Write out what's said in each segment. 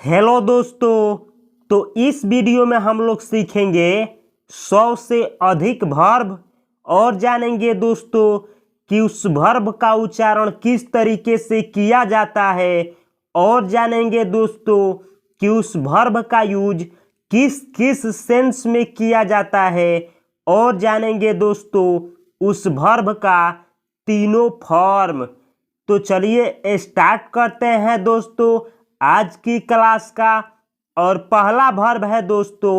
Hello दोस्तों। तो इस वीडियो में हम लोग सीखेंगे 100 से अधिक वर्ब और जानेंगे दोस्तों कि उस वर्ब का उच्चारण किस तरीके से किया जाता है और जानेंगे दोस्तों कि उस वर्ब का यूज किस किस सेंस में किया जाता है और जानेंगे दोस्तों उस वर्ब का तीनों फॉर्म। तो चलिए स्टार्ट करते हैं दोस्तों आज की क्लास का। और पहला वर्ब है दोस्तों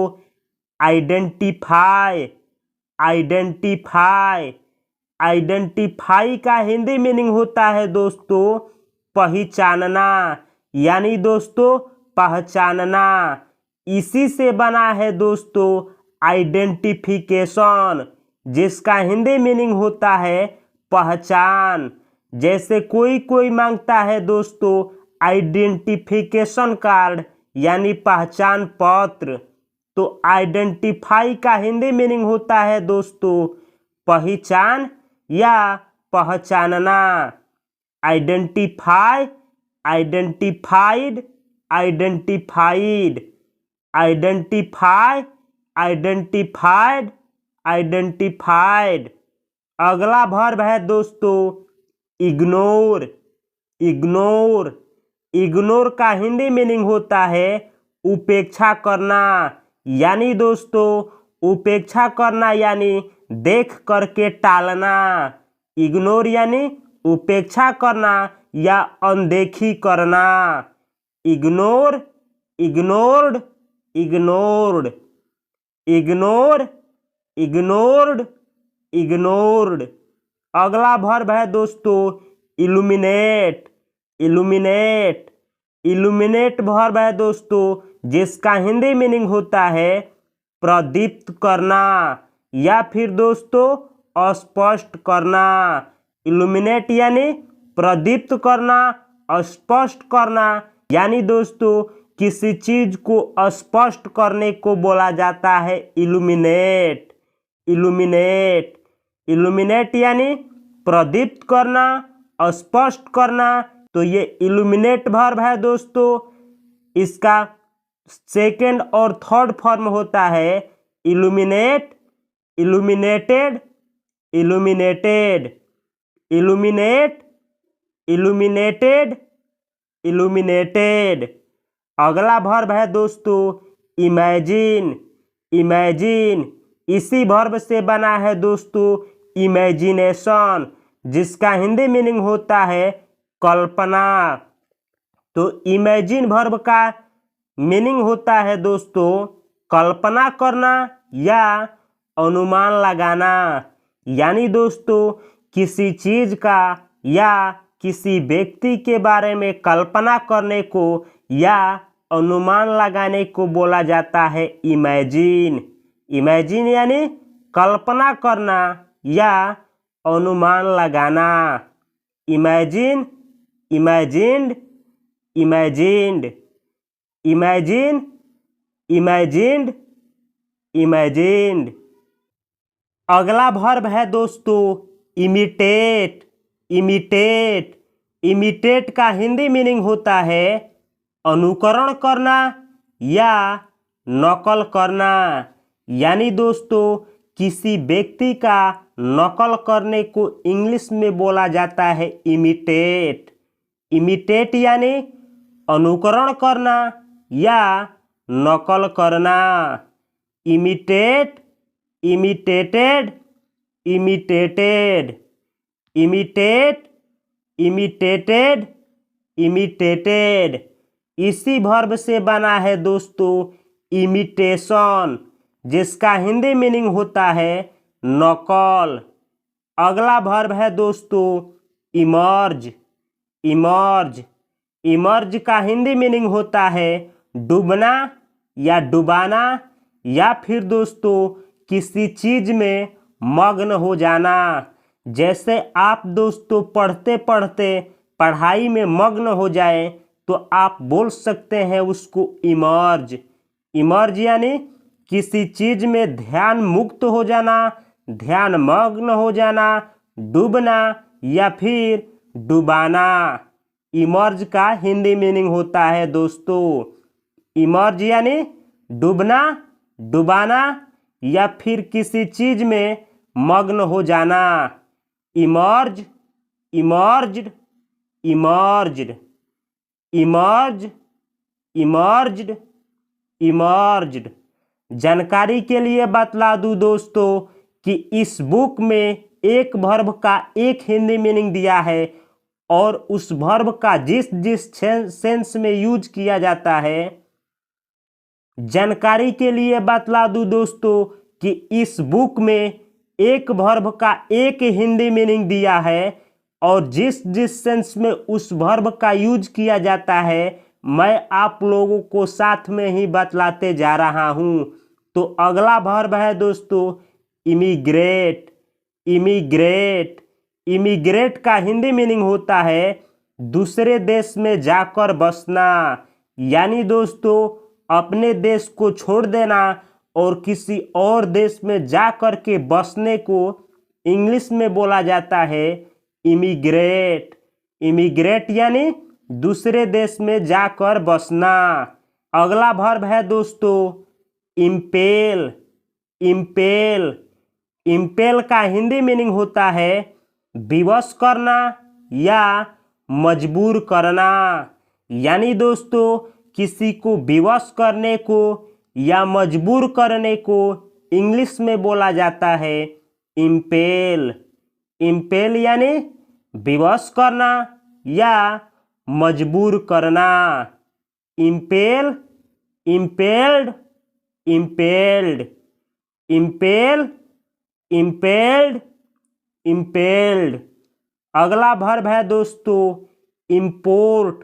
आइडेंटिफाई। आइडेंटिफाई आइडेंटिफाई का हिंदी मीनिंग होता है दोस्तों पहचानना, यानी दोस्तों पहचानना। इसी से बना है दोस्तों आइडेंटिफिकेशन, जिसका हिंदी मीनिंग होता है पहचान। जैसे कोई मांगता है दोस्तों आइडेंटिफिकेशन कार्ड यानी पहचान पत्र, तो आइडेंटिफाई का हिंदी मीनिंग होता है दोस्तों पहचान या पहचानना। Identify, identified, identified, identify, identified, identified. अगला वर्ब है दोस्तों इग्नोर। इग्नोर इग्नोर का हिंदी मीनिंग होता है उपेक्षा करना, यानी दोस्तों उपेक्षा करना यानी देख करके टालना। इग्नोर यानी उपेक्षा करना या अनदेखी करना। Ignore, ignored, ignored, ignore, ignored, ignored. अगला वर्ब है दोस्तों इल्यूमिनेट। इल्यूमिनेट इल्यूमिनेट वर्ब है दोस्तों जिसका हिंदी मीनिंग होता है प्रदीप्त करना या फिर दोस्तों अस्पष्ट करना। इल्यूमिनेट यानी प्रदीप्त करना, स्पष्ट करना, यानी दोस्तों किसी चीज को स्पष्ट करने को बोला जाता है इल्यूमिनेट। इल्यूमिनेट इल्यूमिनेट यानी प्रदीप्त करना, स्पष्ट करना। तो ये इल्यूमिनेट वर्ब है दोस्तों। इसका सेकंड और थर्ड फॉर्म होता है illuminate, illuminated, illuminated, illuminate, illuminated, illuminated. अगला वर्ब है दोस्तों इमेजिन। इमेजिन इसी वर्ब से बना है दोस्तों इमेजिनेशन, जिसका हिंदी मीनिंग होता है कल्पना। तो इमेजिन वर्ब का मीनिंग होता है दोस्तों कल्पना करना या अनुमान लगाना, यानी दोस्तों किसी चीज का या किसी व्यक्ति के बारे में कल्पना करने को या अनुमान लगाने को बोला जाता है इमेजिन। इमेजिन यानी कल्पना करना या अनुमान लगाना। Imagine, imagined, imagined, imagine, imagined, imagined. अगला वर्ब है दोस्तों इमिटेट। इमिटेट इमिटेट का हिंदी मीनिंग होता है अनुकरण करना या नकल करना, यानी दोस्तों किसी व्यक्ति का नकल करने को इंग्लिश में बोला जाता है इमिटेट। इमिटेट यानी अनुकरण करना या नकल करना। Imitate, imitated, imitated, imitate, imitated, imitated. इसी वर्ब से बना है दोस्तों इमिटेशन, जिसका हिंदी मीनिंग होता है नकल। अगला वर्ब है दोस्तों इमर्ज। इमर्ज इमर्ज का हिंदी मीनिंग होता है डूबना या डुबाना या फिर दोस्तों किसी चीज में मग्न हो जाना। जैसे आप दोस्तों पढ़ते पढ़ते पढ़ाई में मग्न हो जाए तो आप बोल सकते हैं उसको इमर्ज। इमर्ज यानी किसी चीज में ध्यान मुक्त हो जाना, ध्यान मग्न हो जाना, डूबना या फिर डुबाना। इमर्ज का हिंदी मीनिंग होता है दोस्तों इमर्ज यानी डूबना, डुबाना या फिर किसी चीज में मग्न हो जाना। Emerge, emerged, emerged, emerge, emerged, emerged. जानकारी के लिए बतला दूं दोस्तों कि इस बुक में एक वर्ब का एक हिंदी मीनिंग दिया है और उस वर्ब का जिस जिस सेंस में यूज किया जाता है। जानकारी के लिए बतला दूं दोस्तों कि इस बुक में एक वर्ब का एक हिंदी मीनिंग दिया है और जिस जिस सेंस में उस वर्ब का यूज किया जाता है मैं आप लोगों को साथ में ही बतलाते जा रहा हूं। तो अगला वर्ब है दोस्तों इमिग्रेट। इमिग्रेट, इमिग्रेट का हिंदी मीनिंग होता है दूसरे देश में जाकर बसना, यानी दोस्तों अपने देश को छोड़ देना और किसी और देश में जा कर के बसने को इंग्लिश में बोला जाता है इमिग्रेट। इमिग्रेट यानी दूसरे देश में जाकर बसना। अगला वर्ब है दोस्तों इम्पेल। इम्पेल, इम्पेल का हिंदी मीनिंग होता है विवश करना या मजबूर करना, यानी दोस्तों किसी को विवश करने को या मजबूर करने को इंग्लिश में बोला जाता है इम्पेल। इम्पेल यानी विवश करना या मजबूर करना। Impale, impelled, impelled, impale, impelled, impelled. अगला वर्ब है दोस्तों इंपोर्ट।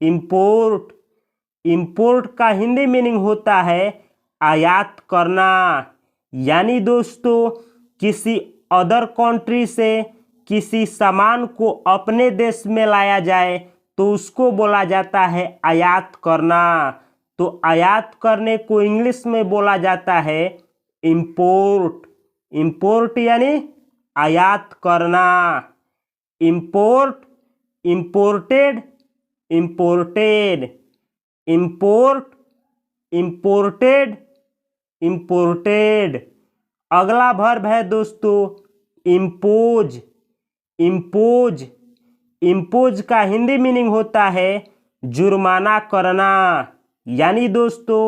इंपोर्ट, इंपोर्ट का हिंदी मीनिंग होता है आयात करना, यानी दोस्तों किसी अदर कंट्री से किसी सामान को अपने देश में लाया जाए तो उसको बोला जाता है आयात करना। तो आयात करने को इंग्लिश में बोला जाता है इंपोर्ट। इंपोर्ट यानी आयात करना। Import, imported, imported, import, imported, imported. अगला वर्ब है दोस्तों इम्पोज। इम्पोज, इम्पोज का हिंदी मीनिंग होता है जुर्माना करना, यानी दोस्तों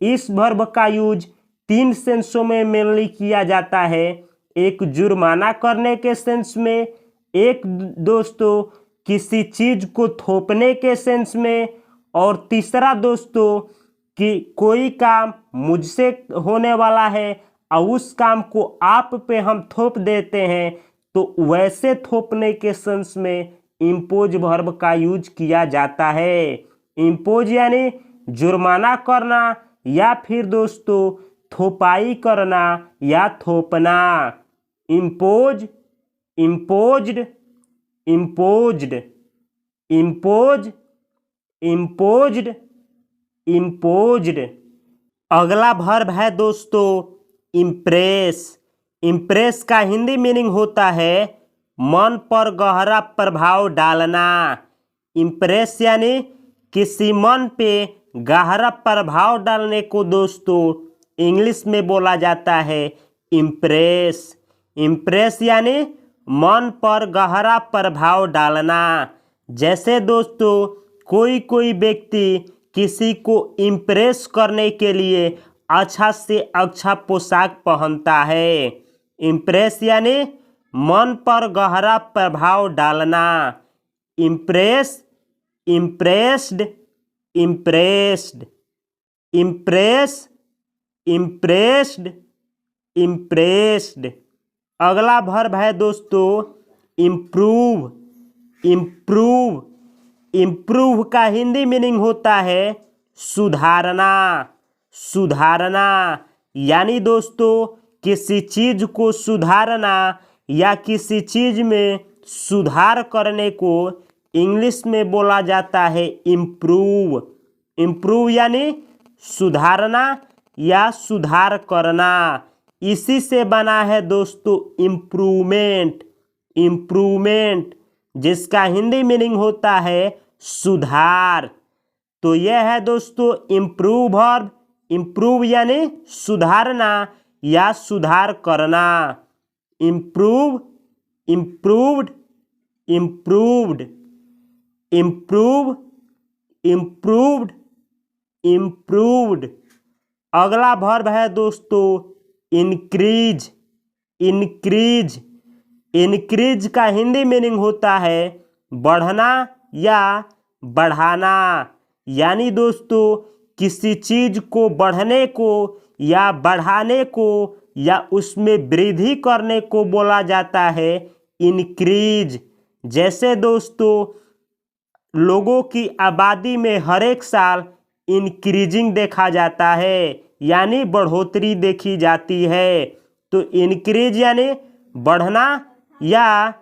इस वर्ब का यूज 3 सेंसों में मेनली किया जाता है। एक जुर्माना करने के सेंस में, एक दोस्तों किसी चीज को थोपने के सेंस में, और तीसरा दोस्तों कि कोई काम मुझसे होने वाला है और उस काम को आप पे हम थोप देते हैं तो वैसे थोपने के सेंस में इम्पोज वर्ब का यूज किया जाता है। इम्पोज यानी जुर्माना करना या फिर दोस्तों थोपाई करना या थोपना। Impose, imposed, imposed, impose, imposed, imposed. अगला वर्ब है दोस्तों इम्प्रेस। इम्प्रेस का हिंदी मीनिंग होता है मन पर गहरा प्रभाव डालना। इम्प्रेस यानी किसी मन पे गहरा प्रभाव डालने को दोस्तों इंग्लिश में बोला जाता है इम्प्रेस। इम्प्रेस यानी मन पर गहरा प्रभाव डालना। जैसे दोस्तों कोई व्यक्ति किसी को इम्प्रेस करने के लिए अच्छा से अच्छा पोशाक पहनता है। इम्प्रेस यानी मन पर गहरा प्रभाव डालना। Impress, impressed, impressed, impress, impressed, impressed. अगला वर्ब है दोस्तों इम्प्रूव। इम्प्रूव, इम्प्रूव का हिंदी मीनिंग होता है सुधारना। सुधारना यानी दोस्तों किसी चीज को सुधारना या किसी चीज में सुधार करने को इंग्लिश में बोला जाता है इम्प्रूव। इम्प्रूव यानी सुधारना या सुधार करना। इसी से बना है दोस्तों इम्प्रूवमेंट। इम्प्रूवमेंट जिसका हिंदी मीनिंग होता है सुधार। तो यह है दोस्तों इम्प्रूव वर्ब। इम्प्रूव यानी सुधारना या सुधार करना। Improve, improved, improved, improve, improved, improved. अगला वर्ब है दोस्तों इंक्रीज। इंक्रीज, इंक्रीज का हिंदी मीनिंग होता है बढ़ना या बढ़ाना। यानी दोस्तों किसी चीज को बढ़ने को या बढ़ाने को या उसमें वृद्धि करने को बोला जाता है इंक्रीज। जैसे दोस्तों लोगों की आबादी में हर एक साल इंक्रीजिंग देखा जाता है, यानी बढ़ोतरी देखी जाती है। तो इंक्रीज यानी बढ़ना या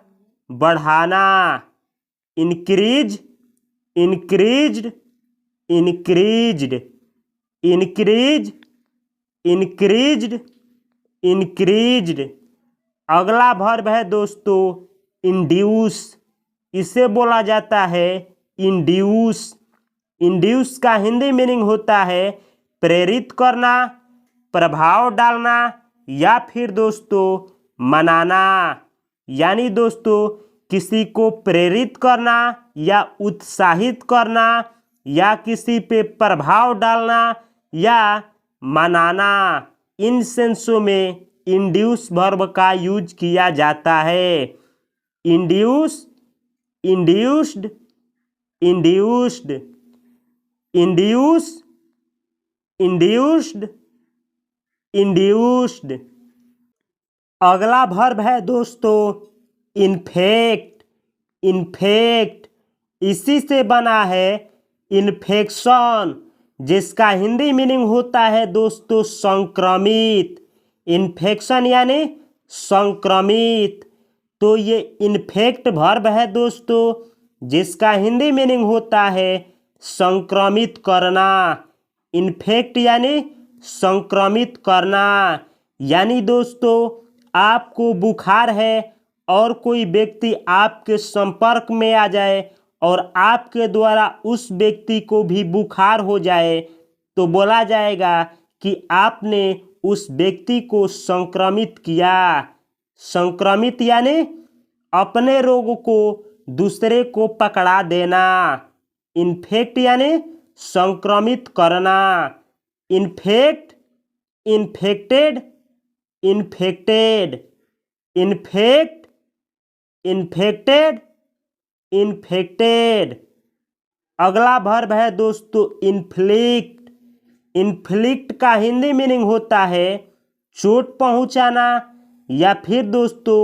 बढ़ाना। Increase, increased, increased, increase, increased, increased. अगला वर्ब है दोस्तों इंड्यूस। इसे बोला जाता है इंड्यूस। इंड्यूस का हिंदी मीनिंग होता है प्रेरित करना, प्रभाव डालना या फिर दोस्तों मनाना। यानी दोस्तों किसी को प्रेरित करना या उत्साहित करना या किसी पे प्रभाव डालना या मनाना। इन सेंसों में इंड्यूस वर्ब का यूज किया जाता है। Induce, induced, induced, induce, induced, induced. अगला वर्ब है दोस्तों इन्फेक्ट। इन्फेक्ट इसी से बना है इन्फेक्शन, जिसका हिंदी मीनिंग होता है दोस्तों संक्रमित। इन्फेक्शन यानी संक्रमित। तो ये इन्फेक्ट वर्ब है दोस्तों, जिसका हिंदी मीनिंग होता है संक्रमित करना। इन्फेक्ट यानी संक्रमित करना। यानी दोस्तों आपको बुखार है और कोई व्यक्ति आपके संपर्क में आ जाए और आपके द्वारा उस व्यक्ति को भी बुखार हो जाए तो बोला जाएगा कि आपने उस व्यक्ति को संक्रमित किया। संक्रमित यानी अपने रोग को दूसरे को पकड़ा देना। इन्फेक्ट यानी संक्रमित करना। Infect, infected, infected, infect, infected, infected. अगला वर्ब है दोस्तों इन्फ्लिक्ट। इन्फ्लिक्ट का हिंदी मीनिंग होता है चोट पहुंचाना या फिर दोस्तों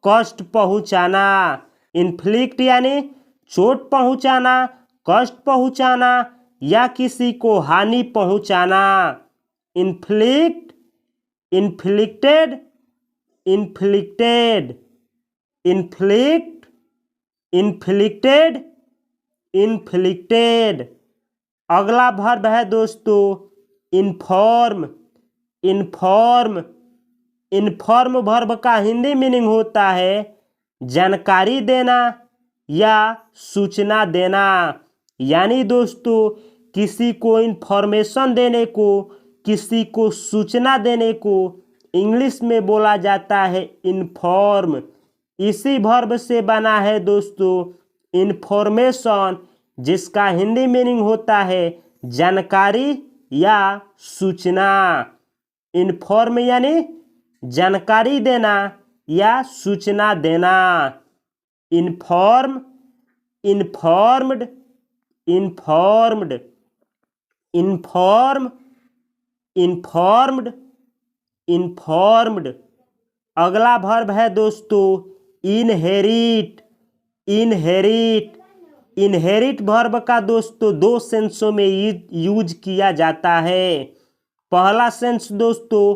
कष्ट पहुंचाना। इन्फ्लिक्ट यानी चोट पहुंचाना, कष्ट पहुंचाना या किसी को हानि पहुंचाना। Inflict, inflicted, inflicted, inflict, inflicted, inflicted. अगला वर्ब है दोस्तों इन्फॉर्म। इन्फॉर्म, इन्फॉर्म वर्ब का हिंदी मीनिंग होता है जानकारी देना या सूचना देना। यानी दोस्तों किसी को इन्फॉर्मेशन देने को, किसी को सूचना देने को इंग्लिश में बोला जाता है इन्फॉर्म। इसी वर्ब से बना है दोस्तों इन्फॉर्मेशन, जिसका हिंदी मीनिंग होता है जानकारी या सूचना। इन्फॉर्म यानी जानकारी देना या सूचना देना। Inform, informed, informed, inform, informed, informed. अगला वर्ब है दोस्तों इनहेरिट। इनहेरिट, इनहेरिट वर्ब का दोस्तों दो सेंसों में यूज किया जाता है। पहला सेंस दोस्तों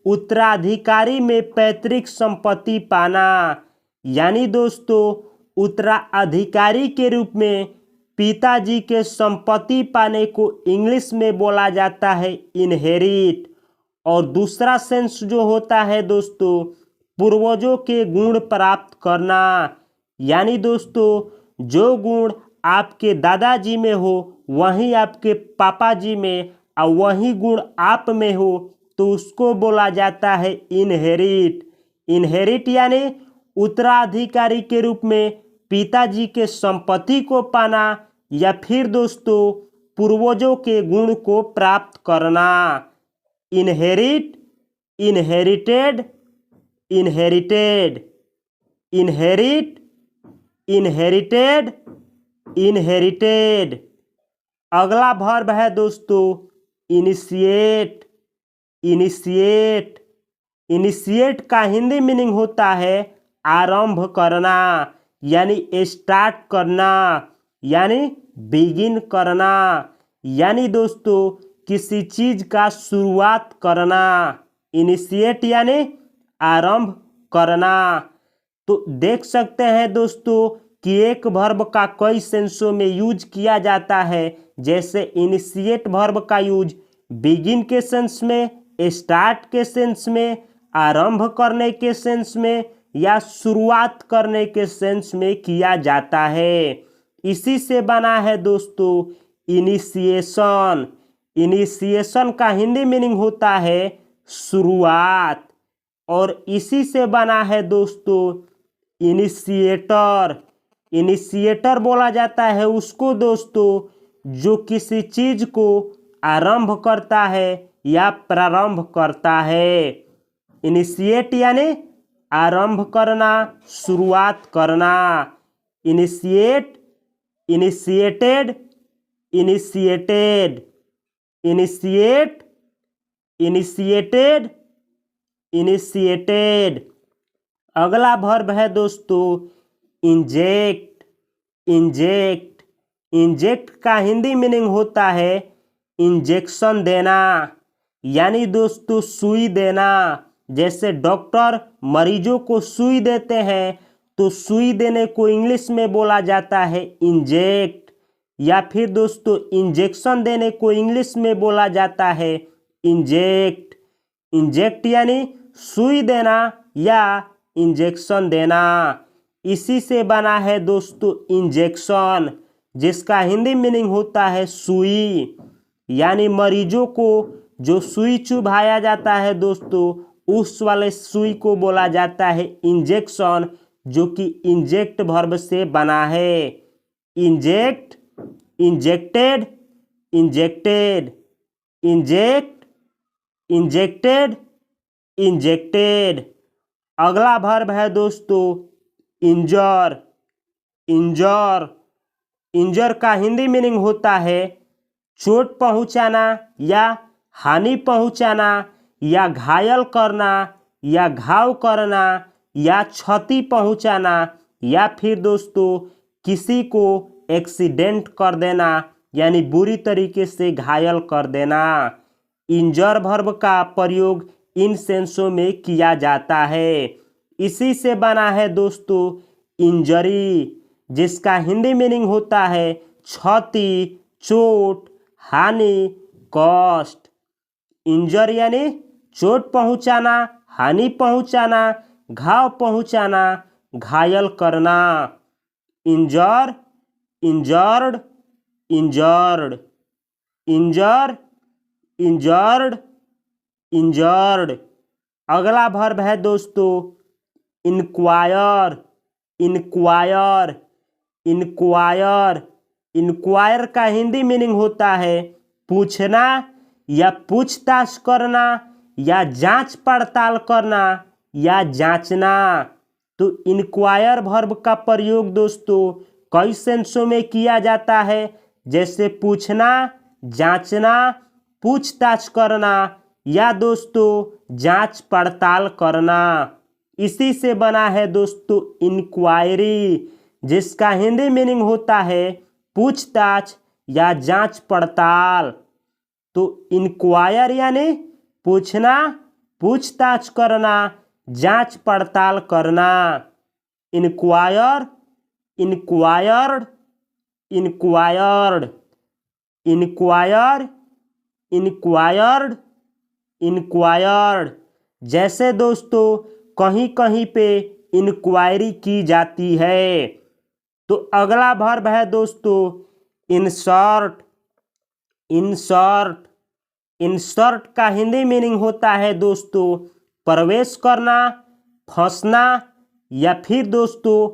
उत्तराधिकारी में पैतृक संपत्ति पाना। यानी दोस्तों उत्तराधिकारी के रूप में पिताजी के संपत्ति पाने को इंग्लिश में बोला जाता है इनहेरिट। और दूसरा सेंस जो होता है दोस्तों पूर्वजों के गुण प्राप्त करना। यानी दोस्तों जो गुण आपके दादाजी में हो वहीं आपके पापा जी में और वही गुण आप में हो तो उसको बोला जाता है इनहेरिट। इनहेरिट यानी उत्तराधिकारी के रूप में पिताजी के संपत्ति को पाना या फिर दोस्तों पूर्वजों के गुण को प्राप्त करना। Inherit, inherited, inherited, inherit, inherited, inherited. अगला वर्ब है दोस्तों इनिशिएट। इनिशिएट, इनिशिएट का हिंदी मीनिंग होता है आरंभ करना यानी स्टार्ट करना यानी बिगिन करना यानी दोस्तों किसी चीज का शुरुआत करना। इनिशिएट यानी आरंभ करना। तो देख सकते हैं दोस्तों कि एक वर्ब का कई सेंसों में यूज किया जाता है। जैसे इनिशिएट वर्ब का यूज बिगिन के सेंस में, स्टार्ट के सेंस में, आरंभ करने के सेंस में या शुरुआत करने के सेंस में किया जाता है। इसी से बना है दोस्तों इनिशिएशन। इनिशिएशन का हिंदी मीनिंग होता है शुरुआत और इसी से बना है दोस्तों इनिशिएटर। इनिशिएटर बोला जाता है उसको दोस्तों जो किसी चीज को आरंभ करता है या प्रारंभ करता है। इनिशिएट यानी आरंभ करना, शुरुआत करना। Initiate, initiated, initiated, initiate, initiated, initiated. अगला वर्ब है दोस्तों इंजेक्ट। इंजेक्ट, इंजेक्ट का हिंदी मीनिंग होता है इंजेक्शन देना यानी दोस्तों सुई देना। जैसे डॉक्टर मरीजों को सुई देते हैं तो सुई देने को इंग्लिश में बोला जाता है इंजेक्ट या फिर दोस्तों इंजेक्शन देने को इंग्लिश में बोला जाता है इंजेक्ट। इंजेक्ट यानी सुई देना या इंजेक्शन देना। इसी से बना है दोस्तों इंजेक्शन जिसका हिंदी मीनिंग होता है सुई यानी मरीजों को जो सुई चुभाया जाता है दोस्तों उस वाले सुई को बोला जाता है इंजेक्शन जो कि इंजेक्ट वर्ब से बना है। Inject, injected, injected, inject, injected, injected. अगला वर्ब है दोस्तों इंजर। इंजर, इंजर का हिंदी मीनिंग होता है चोट पहुंचाना या हानि पहुंचाना या घायल करना या घाव करना या क्षति पहुंचाना या फिर दोस्तों किसी को एक्सीडेंट कर देना यानी बुरी तरीके से घायल कर देना। इंजर वर्ब का प्रयोग इन सेंसों में किया जाता है। इसी से बना है दोस्तों इंजरी जिसका हिंदी मीनिंग होता है क्षति, चोट, हानि, कष्ट। इंजर यानी चोट पहुंचाना, हानि पहुंचाना, घाव पहुंचाना, घायल करना। इंजर, इंजर्ड, इंजर्ड, इंजर, इंजर्ड, इंजर्ड। अगला वर्ब है दोस्तों इंक्वायर। इंक्वायर, इंक्वायर, इंक्वायर का हिंदी मीनिंग होता है पूछना या पूछताछ करना या जांच पड़ताल करना या जांचना। तो इंक्वायर वर्ब का प्रयोग दोस्तों कई सेंसों में किया जाता है जैसे पूछना, जांचना, पूछताछ करना या दोस्तों जांच पड़ताल करना। इसी से बना है दोस्तों इंक्वायरी जिसका हिंदी मीनिंग होता है पूछताछ या जांच पड़ताल। तो इंक्वायर यानी पूछना, पूछताछ करना, जांच पड़ताल करना। Inquire, inquired, inquired, inquire, inquired, inquired. जैसे दोस्तों कहीं कहीं पे इंक्वायरी की जाती है। तो अगला वर्ब है दोस्तों इंसर्ट। इंसर्ट। इंसर्ट का हिंदी मीनिंग होता है दोस्तों प्रवेश करना, फंसना या फिर दोस्तों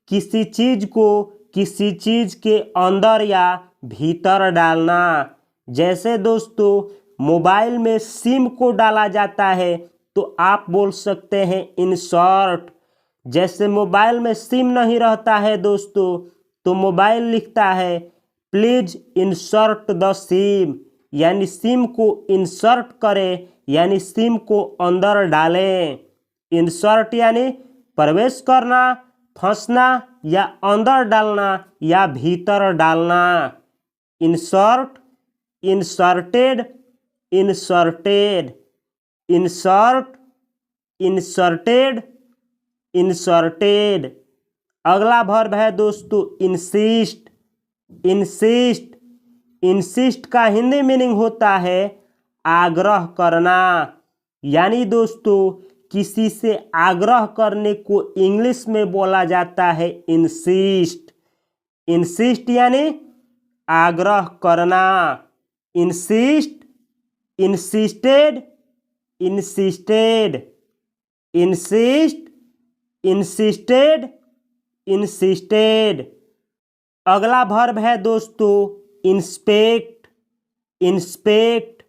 किसी चीज को किसी चीज के अंदर या भीतर डालना। जैसे दोस्तों मोबाइल में सिम को डाला जाता है तो आप बोल सकते हैं इंसर्ट। जैसे मोबाइल में सिम नहीं रहता है दोस्तों तो मोबाइल लिखता है प्लीज इंसर्ट द सिम, यानी सिम को इंसर्ट करें यानी सिम को अंदर डालें। इंसर्ट यानी प्रवेश करना, फंसना या अंदर डालना या भीतर डालना। Insert, inserted, inserted, insert, inserted, inserted. अगला वर्ब है दोस्तों इंसिस्ट। इंसिस्ट। इंसिस्ट का हिंदी मीनिंग होता है आग्रह करना, यानी दोस्तों किसी से आग्रह करने को इंग्लिश में बोला जाता है इंसिस्ट। इंसिस्ट यानी आग्रह करना। Insist, insisted, insisted, insist, insisted, insisted. अगला वर्ब है दोस्तों इंस्पेक्ट। इंस्पेक्ट।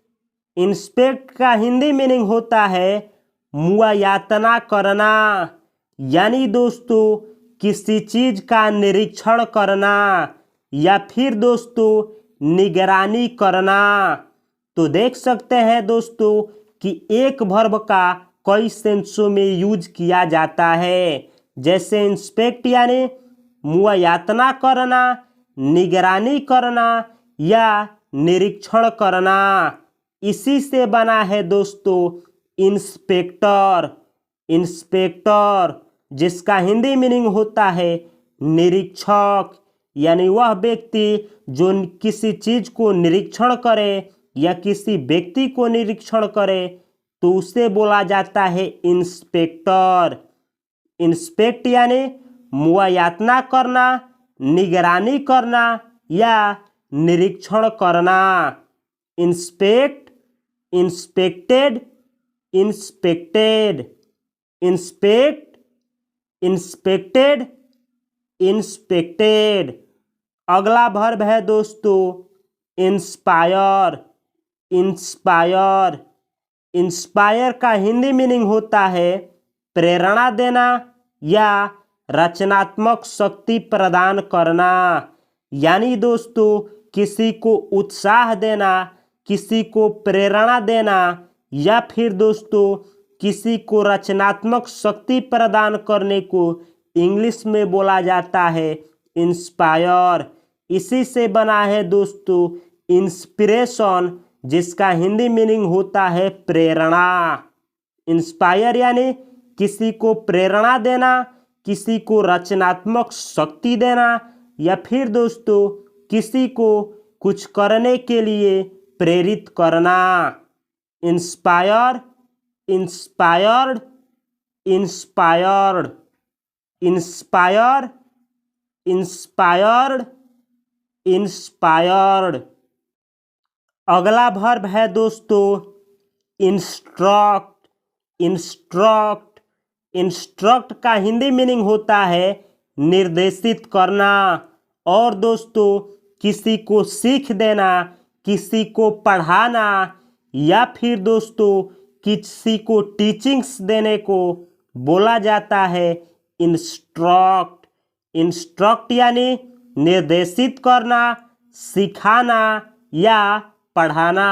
इंस्पेक्ट का हिंदी मीनिंग होता है मुआयातना करना, यानी दोस्तों किसी चीज का निरीक्षण करना या फिर दोस्तों निगरानी करना। तो देख सकते हैं दोस्तों कि एक वर्ब का कई सेंसों में यूज किया जाता है। जैसे इंस्पेक्ट यानी मुआयातना करना, निगरानी करना या निरीक्षण करना। इसी से बना है दोस्तों इंस्पेक्टर। इंस्पेक्टर जिसका हिंदी मीनिंग होता है निरीक्षक, यानी वह व्यक्ति जो किसी चीज को निरीक्षण करे या किसी व्यक्ति को निरीक्षण करे तो उसे बोला जाता है इंस्पेक्टर। इंस्पेक्ट यानी मुआयातना करना, निगरानी करना या निरीक्षण करना। Inspect, inspected, inspected, inspect, inspected, inspected. अगला वर्ब है दोस्तों इंस्पायर। इंस्पायर। इंस्पायर का हिंदी मीनिंग होता है प्रेरणा देना या रचनात्मक शक्ति प्रदान करना, यानी दोस्तों किसी को उत्साह देना, किसी को प्रेरणा देना या फिर दोस्तों किसी को रचनात्मक शक्ति प्रदान करने को इंग्लिश में बोला जाता है इंस्पायर। इसी से बना है दोस्तों इंस्पिरेशन, जिसका हिंदी मीनिंग होता है प्रेरणा। इंस्पायर यानी किसी को प्रेरणा देना, किसी को रचनात्मक शक्ति देना या फिर दोस्तों किसी को कुछ करने के लिए प्रेरित करना। Inspire, inspired, inspired, inspire, inspired, inspired. अगला वर्ब है दोस्तों इंस्ट्रक्ट। इंस्ट्रक्ट। इंस्ट्रक्ट का हिंदी मीनिंग होता है निर्देशित करना और दोस्तों किसी को सीख देना, किसी को पढ़ाना या फिर दोस्तों किसी को टीचिंग्स देने को बोला जाता है इंस्ट्रक्ट। इंस्ट्रक्ट यानी निर्देशित करना, सिखाना या पढ़ाना।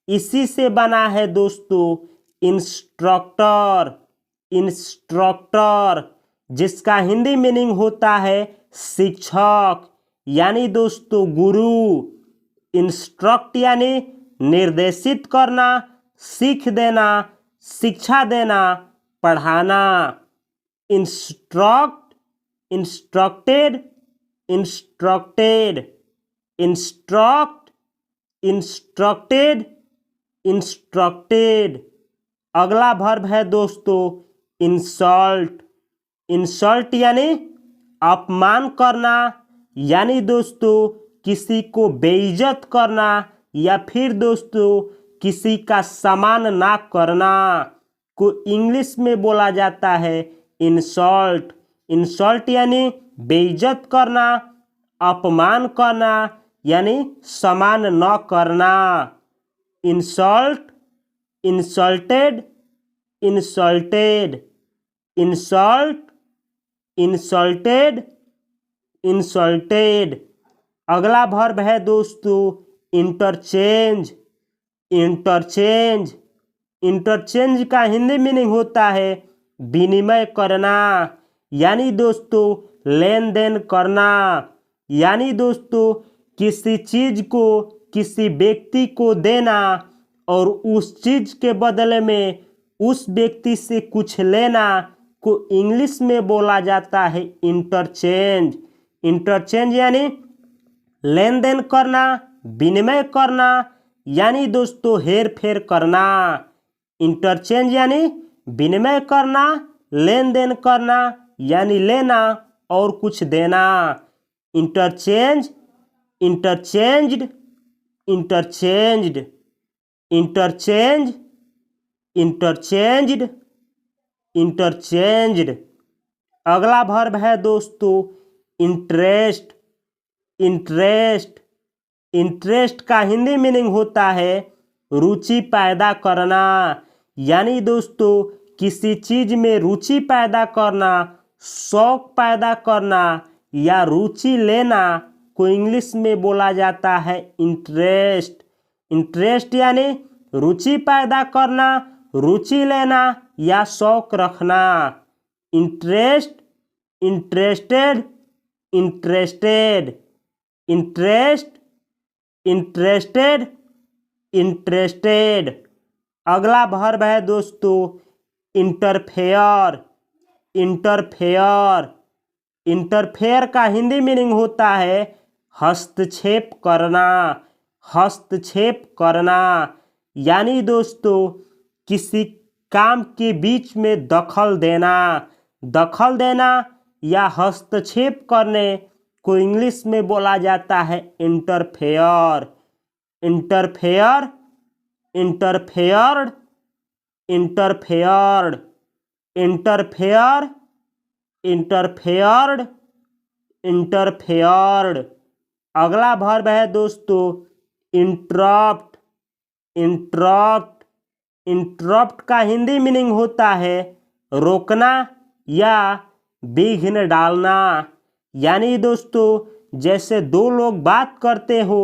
इसी से बना है दोस्तों इंस्ट्रक्टर। इंस्ट्रक्टर जिसका हिंदी मीनिंग होता है शिक्षक, यानी दोस्तों गुरु। इंस्ट्रक्ट यानी निर्देशित करना, सीख देना, शिक्षा देना, पढ़ाना। Instruct, instructed, instructed, instruct, instructed, instructed. अगला वर्ब है दोस्तों इंसल्ट। इंसल्ट यानी अपमान करना, यानी दोस्तों किसी को बेइज्जत करना या फिर दोस्तों किसी का सम्मान ना करना को इंग्लिश में बोला जाता है इंसल्ट। इंसल्ट यानी बेइज्जत करना, अपमान करना, यानी सम्मान न करना। Insult, insulted, insulted, insult, insulted, insulted. अगला वर्ब है दोस्तों इंटरचेंज। इंटरचेंज, इंटरचेंज का हिंदी मीनिंग होता है विनिमय करना, यानी दोस्तों लेन देन करना। यानी दोस्तों किसी चीज को किसी व्यक्ति को देना और उस चीज के बदले में उस व्यक्ति से कुछ लेना को इंग्लिश में बोला जाता है इंटरचेंज। इंटरचेंज यानी लेन देन करना, विनिमय करना, यानी दोस्तों हेर फेर करना। इंटरचेंज यानी विनिमय करना, लेन देन करना, यानी लेना और कुछ देना। Interchange, interchanged, interchanged, interchange, interchanged, interchanged. अगला वर्ब है दोस्तों इंटरेस्ट। इंटरेस्ट, इंटरेस्ट का हिंदी मीनिंग होता है रुचि पैदा करना, यानी दोस्तों किसी चीज में रुचि पैदा करना, शौक पैदा करना या रुचि लेना को इंग्लिश में बोला जाता है इंटरेस्ट। इंटरेस्ट यानी रुचि पैदा करना, रुचि लेना या शौक रखना। Interest, interested, interested, interest, interested, interested. अगला वर्ब है दोस्तों इंटरफेयर। इंटरफेयर, इंटरफेयर का हिंदी मीनिंग होता है हस्तक्षेप करना, हस्तक्षेप करना, यानी दोस्तों किसी काम के बीच में दखल देना। दखल देना या हस्तक्षेप करने को इंग्लिश में बोला जाता है interfere. Interfere, interfered, interfered, interfere, interfered, interfered. अगला वर्ब है दोस्तों इंटरप्ट। इंटरप्ट, इंटरप्ट का हिंदी मीनिंग होता है रोकना या विघ्न डालना, यानी दोस्तों जैसे दो लोग बात करते हो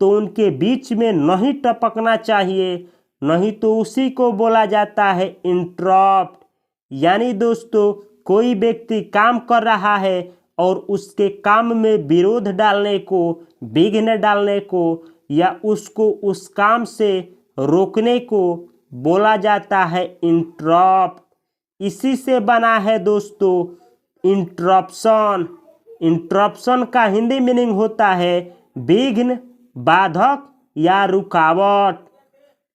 तो उनके बीच में नहीं टपकना चाहिए, नहीं तो उसी को बोला जाता है इंटरप्ट। यानी दोस्तों कोई व्यक्ति काम कर रहा है और उसके काम में विरोध डालने को, विघ्न डालने को या उसको उस काम से रोकने को बोला जाता है इंटरप्ट। इसी से बना है दोस्तों इंटरप्शन। इंटरप्शन का हिंदी मीनिंग होता है विघ्न, बाधक या रुकावट।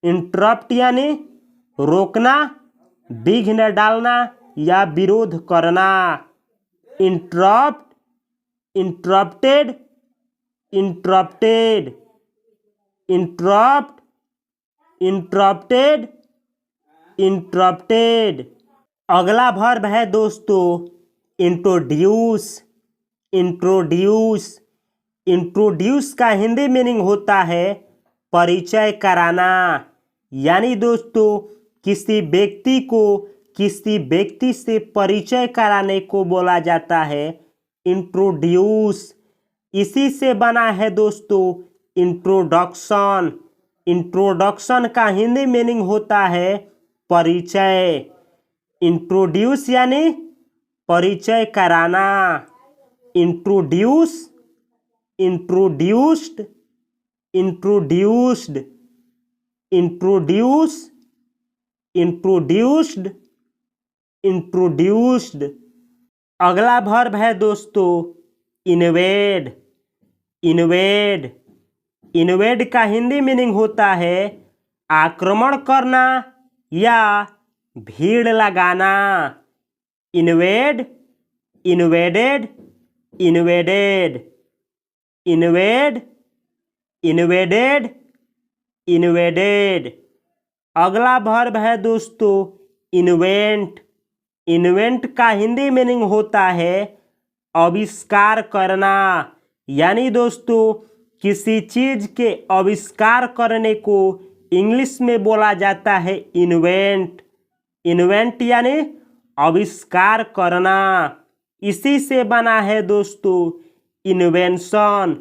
इंटरप्ट यानी रोकना, विघ्न डालना या विरोध करना। Interrupt, interrupted, interrupted, interrupt, interrupted, interrupted. अगला वर्ब है दोस्तों इंट्रोड्यूस। इंट्रोड्यूस, इंट्रोड्यूस का हिंदी मीनिंग होता है परिचय कराना, यानी दोस्तों किसी व्यक्ति को किसी व्यक्ति से परिचय कराने को बोला जाता है इंट्रोड्यूस। इसी से बना है दोस्तों इंट्रोडक्शन। इंट्रोडक्शन का हिंदी मीनिंग होता है परिचय। इंट्रोड्यूस यानी परिचय कराना। Introduce, introduced, introduced, introduce, introduced, introduced. अगला वर्ब है दोस्तों इन्वेड। इन्वेड, इन्वेड का हिंदी मीनिंग होता है आक्रमण करना या भीड़ लगाना। Invade, invaded, invaded, invade, invaded, invaded. अगला वर्ब है दोस्तों इन्वेंट। इन्वेंट का हिंदी मीनिंग होता है आविष्कार करना, यानी दोस्तों किसी चीज के आविष्कार करने को इंग्लिश में बोला जाता है इन्वेंट। इन्वेंट यानी आविष्कार करना। इसी से बना है दोस्तों इन्वेंशन।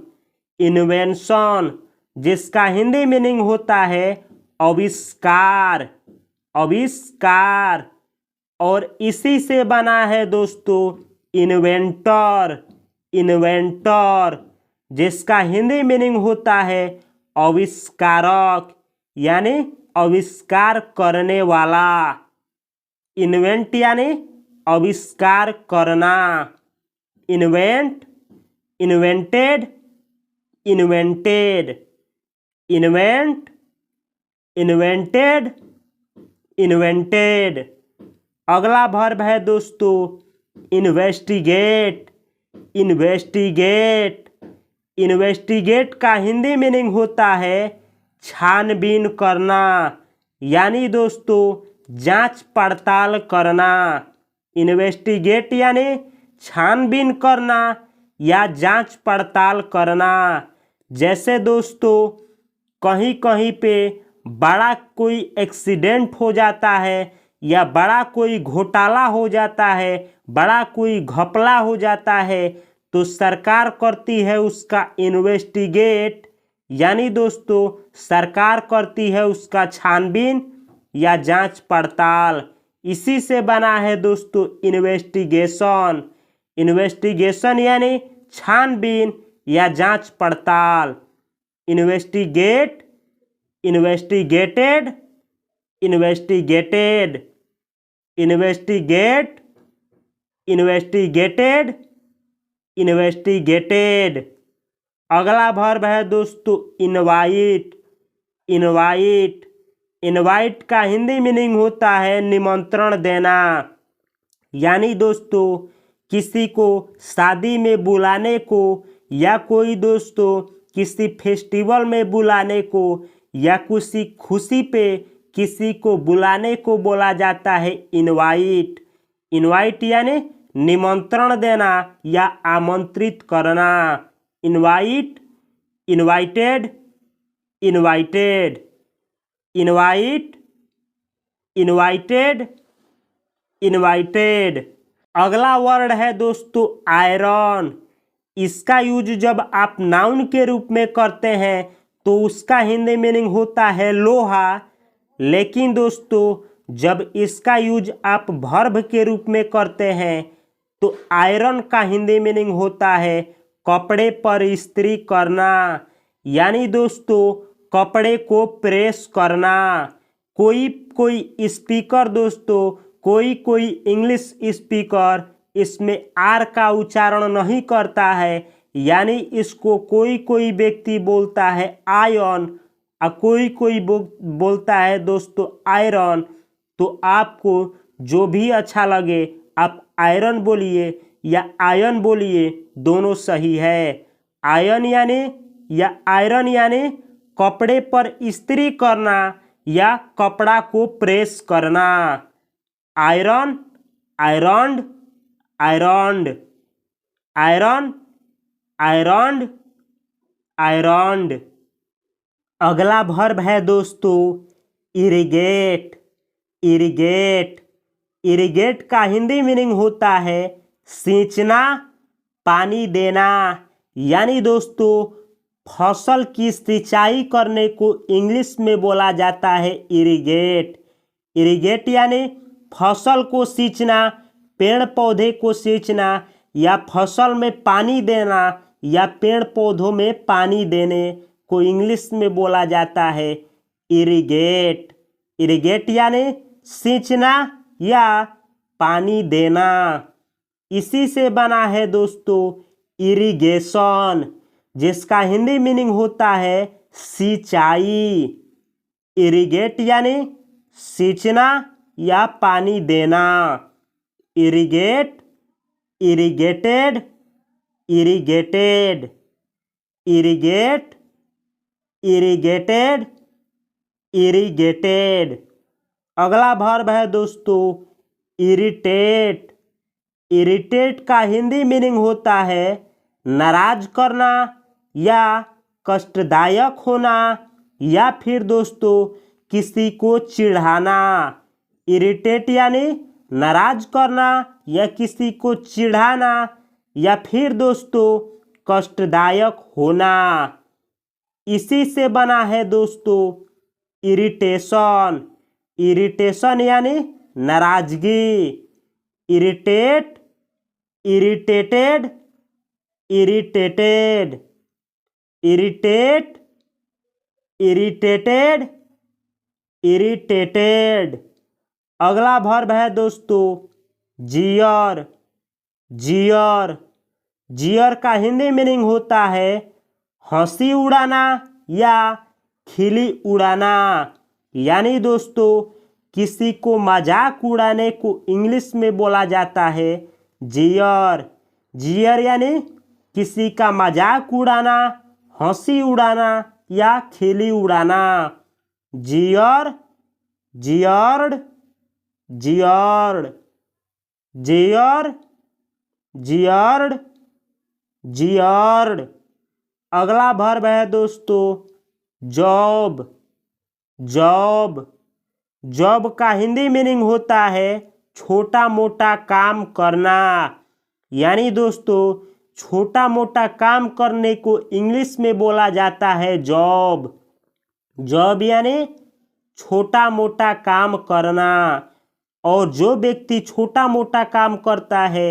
इन्वेंशन जिसका हिंदी मीनिंग होता है आविष्कार। आविष्कार। और इसी से बना है दोस्तों इन्वेंटर। इन्वेंटर जिसका हिंदी मीनिंग होता है आविष्कारक, यानी आविष्कार करने वाला। इन्वेंट यानी आविष्कार करना। Invent, invented, invented, invent, invented, invented. अगला वर्ब है दोस्तों इन्वेस्टिगेट। इन्वेस्टिगेट। इन्वेस्टिगेट का हिंदी मीनिंग होता है छानबीन करना, यानी दोस्तों जांच पड़ताल करना। इन्वेस्टिगेट यानी छानबीन करना या जांच पड़ताल करना। जैसे दोस्तों कहीं कहीं पे बड़ा कोई एक्सीडेंट हो जाता है या बड़ा कोई घोटाला हो जाता है, बड़ा कोई घपला हो जाता है, तो सरकार करती है उसका इन्वेस्टिगेट, यानी दोस्तों सरकार करती है उसका छानबीन या जांच पड़ताल। इसी से बना है दोस्तों इन्वेस्टिगेशन। इन्वेस्टिगेशन यानी छानबीन या जांच पड़ताल। Investigate, investigated, investigated, investigate, investigated, investigated. अगला वर्ब है दोस्तों इनवाइट। इनवाइट। इनवाइट का हिंदी मीनिंग होता है निमंत्रण देना, यानी दोस्तों किसी को शादी में बुलाने को या कोई दोस्तों किसी फेस्टिवल में बुलाने को या किसी खुशी पे किसी को बुलाने को बोला जाता है इनवाइट। इनवाइट यानी निमंत्रण देना या आमंत्रित करना। Invite, invited, invited, invite, invited, invited. अगला वर्ड है दोस्तों आयरन। इसका यूज जब आप नाउन के रूप में करते हैं तो उसका हिंदी मीनिंग होता है लोहा, लेकिन दोस्तों जब इसका यूज आप वर्ब के रूप में करते हैं तो आयरन का हिंदी मीनिंग होता है कपड़े पर इस्त्री करना, यानी दोस्तों कपड़े को प्रेस करना। कोई कोई स्पीकर दोस्तों, कोई कोई इंग्लिश स्पीकर इसमें आर का उच्चारण नहीं करता है, यानी इसको कोई कोई व्यक्ति बोलता है आयन और कोई कोई बोलता है दोस्तों आयरन। तो आपको जो भी अच्छा लगे आप आयरन बोलिए या आयन बोलिए, दोनों सही है। आयन यानी या आयरन यानी कपड़े पर इस्त्री करना या कपड़ा को प्रेस करना। Iron, ironed, ironed, iron, ironed, ironed. अगला वर्ब है दोस्तों इरिगेट। इरिगेट। इरिगेट का हिंदी मीनिंग होता है सींचना, पानी देना, यानी दोस्तों फसल की सिंचाई करने को इंग्लिश में बोला जाता है इरिगेट। इरिगेट यानी फसल को सींचना, पेड़ पौधे को सींचना या फसल में पानी देना या पेड़ पौधों में पानी देने को इंग्लिश में बोला जाता है इरिगेट। इरिगेट यानी सींचना या पानी देना। इसी से बना है दोस्तों इरिगेशन, जिसका हिंदी मीनिंग होता है सिंचाई। इरिगेट यानी सींचना या पानी देना। Irrigate, irrigated, irrigated, irrigate, irrigated, irrigated. अगला वर्ब है दोस्तों इरिटेट। इरिटेट का हिंदी मीनिंग होता है नाराज करना या कष्टदायक होना या फिर दोस्तों किसी को चिढ़ाना। इरिटेट यानी नाराज करना या किसी को चिढ़ाना या फिर दोस्तों कष्टदायक होना। इसी से बना है दोस्तों इरिटेशन। इरिटेशन यानी नाराजगी। Irritate, irritated, irritated, irritate, irritated, irritated. अगला वर्ब है दोस्तों जियर। जियर, जियर का हिंदी मीनिंग होता है हंसी उड़ाना या खिली उड़ाना। यानी दोस्तों किसी को मजाक उड़ाने को इंग्लिश में बोला जाता है जियर। जियर यानी किसी का मजाक उड़ाना, हंसी उड़ाना या खिली उड़ाना। जियर, जियर्ड, जियर्ड, जियर, जियर्ड, जियर्ड। अगला वर्ब है दोस्तों जॉब। जॉब, जॉब का हिंदी मीनिंग होता है छोटा मोटा काम करना। यानी दोस्तों छोटा मोटा काम करने को इंग्लिश में बोला जाता है जॉब। जॉब यानी छोटा मोटा काम करना। और जो व्यक्ति छोटा मोटा काम करता है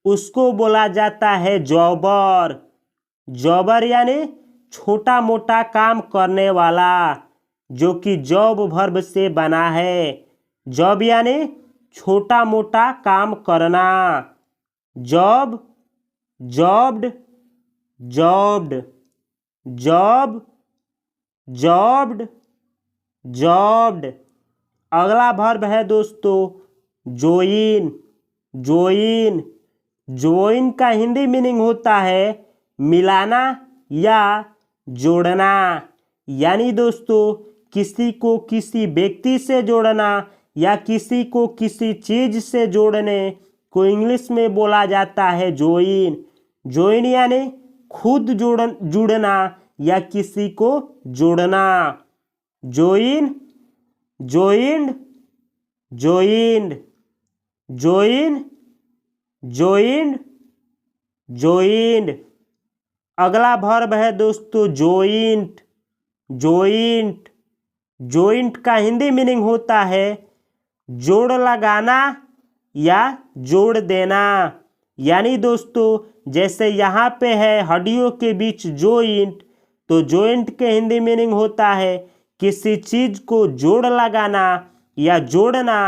उसको बोला जाता है जॉबर। जॉबर यानी छोटा मोटा काम करने वाला, जो कि जॉब वर्ब से बना है। जॉब यानी छोटा मोटा काम करना। Job, jobbed, jobbed, job, jobbed, jobbed. अगला वर्ब है दोस्तों जोइन। जोइन, जोइन का हिंदी मीनिंग होता है मिलाना या जोड़ना। यानी दोस्तों किसी को किसी व्यक्ति से जोड़ना या किसी को किसी चीज से जोड़ने को इंग्लिश में बोला जाता है जोइन। जोइन यानी खुद जुड़ना या किसी को जोड़ना। Join, joint, joint, join, joint, joint. अगला वर्ब है दोस्तों जोइंट। जोइंट, जोइंट का हिंदी मीनिंग होता है जोड़ लगाना या जोड़ देना। यानी दोस्तों जैसे यहाँ पे है हड्डियों के बीच जोइंट, तो जोइंट के हिंदी मीनिंग होता है किसी चीज को जोड़ लगाना या जोड़ना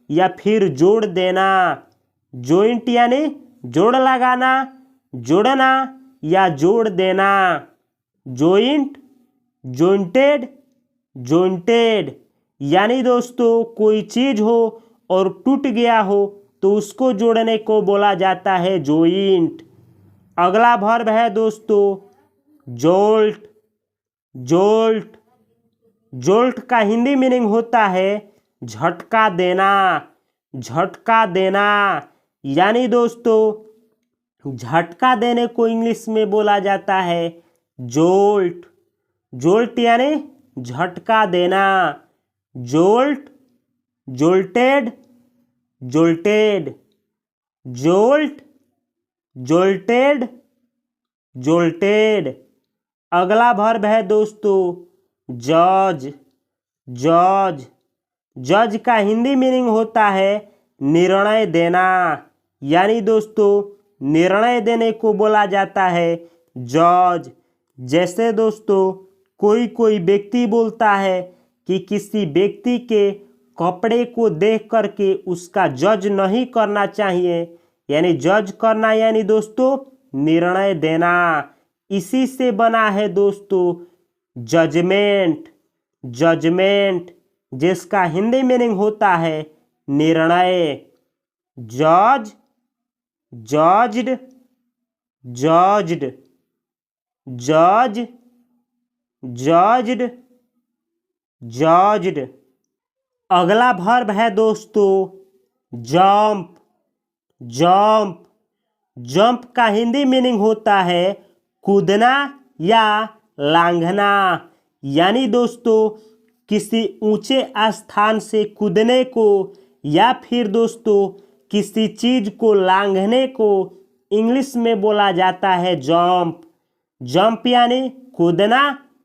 या फिर जोड़ देना। जोइंट यानी जोड़ लगाना, जोड़ना या जोड़ देना। जोइंट, जोइंटेड, जोइंटेड। यानी दोस्तों कोई चीज हो और टूट गया हो तो उसको जोड़ने को बोला जाता है जोइंट। अगला वर्ब है दोस्तों जोल्ट। जोल्ट, जोल्ट का हिंदी मीनिंग होता है झटका देना। झटका देना। यानी दोस्तों झटका देने को इंग्लिश में बोला जाता है जोल्ट। जोल्ट यानी झटका देना। Jolt, jolted, jolted, jolt, jolted, jolted. अगला वर्ब है दोस्तों जज। जज, जज का हिंदी मीनिंग होता है निर्णय देना। यानी दोस्तों निर्णय देने को बोला जाता है जज। जैसे दोस्तों कोई व्यक्ति बोलता है कि किसी व्यक्ति के कपड़े को देख करके उसका जज नहीं करना चाहिए। यानी जज करना यानी दोस्तों निर्णय देना। इसी से बना है दोस्तों जजमेंट। जजमेंट जिसका हिंदी मीनिंग होता है निर्णय। जज, जज्ड, जज्ड, जज, जज्ड, जज्ड। अगला वर्ब है दोस्तों जंप। जंप। जंप का हिंदी मीनिंग होता है कूदना या लांघना। यानी दोस्तों किसी ऊंचे स्थान से कूदने को या फिर दोस्तों किसी चीज को लांघने को इंग्लिश में बोला जाता है जंप। जंप यानी कूदना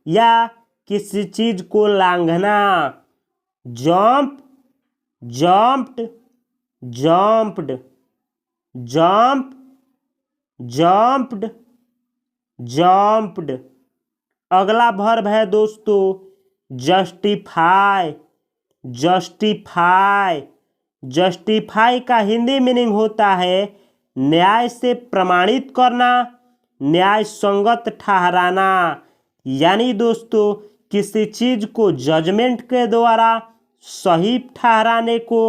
या किसी चीज को लांघना। Jump, jumped, jumped, jump, jumped, jumped. अगला वर्ब है दोस्तों जस्टिफाई। जस्टिफाई। जस्टिफाई का हिंदी मीनिंग होता है न्याय से प्रमाणित करना, न्याय संगत ठहराना। यानी दोस्तों किसी चीज को जजमेंट के द्वारा सही ठहराने को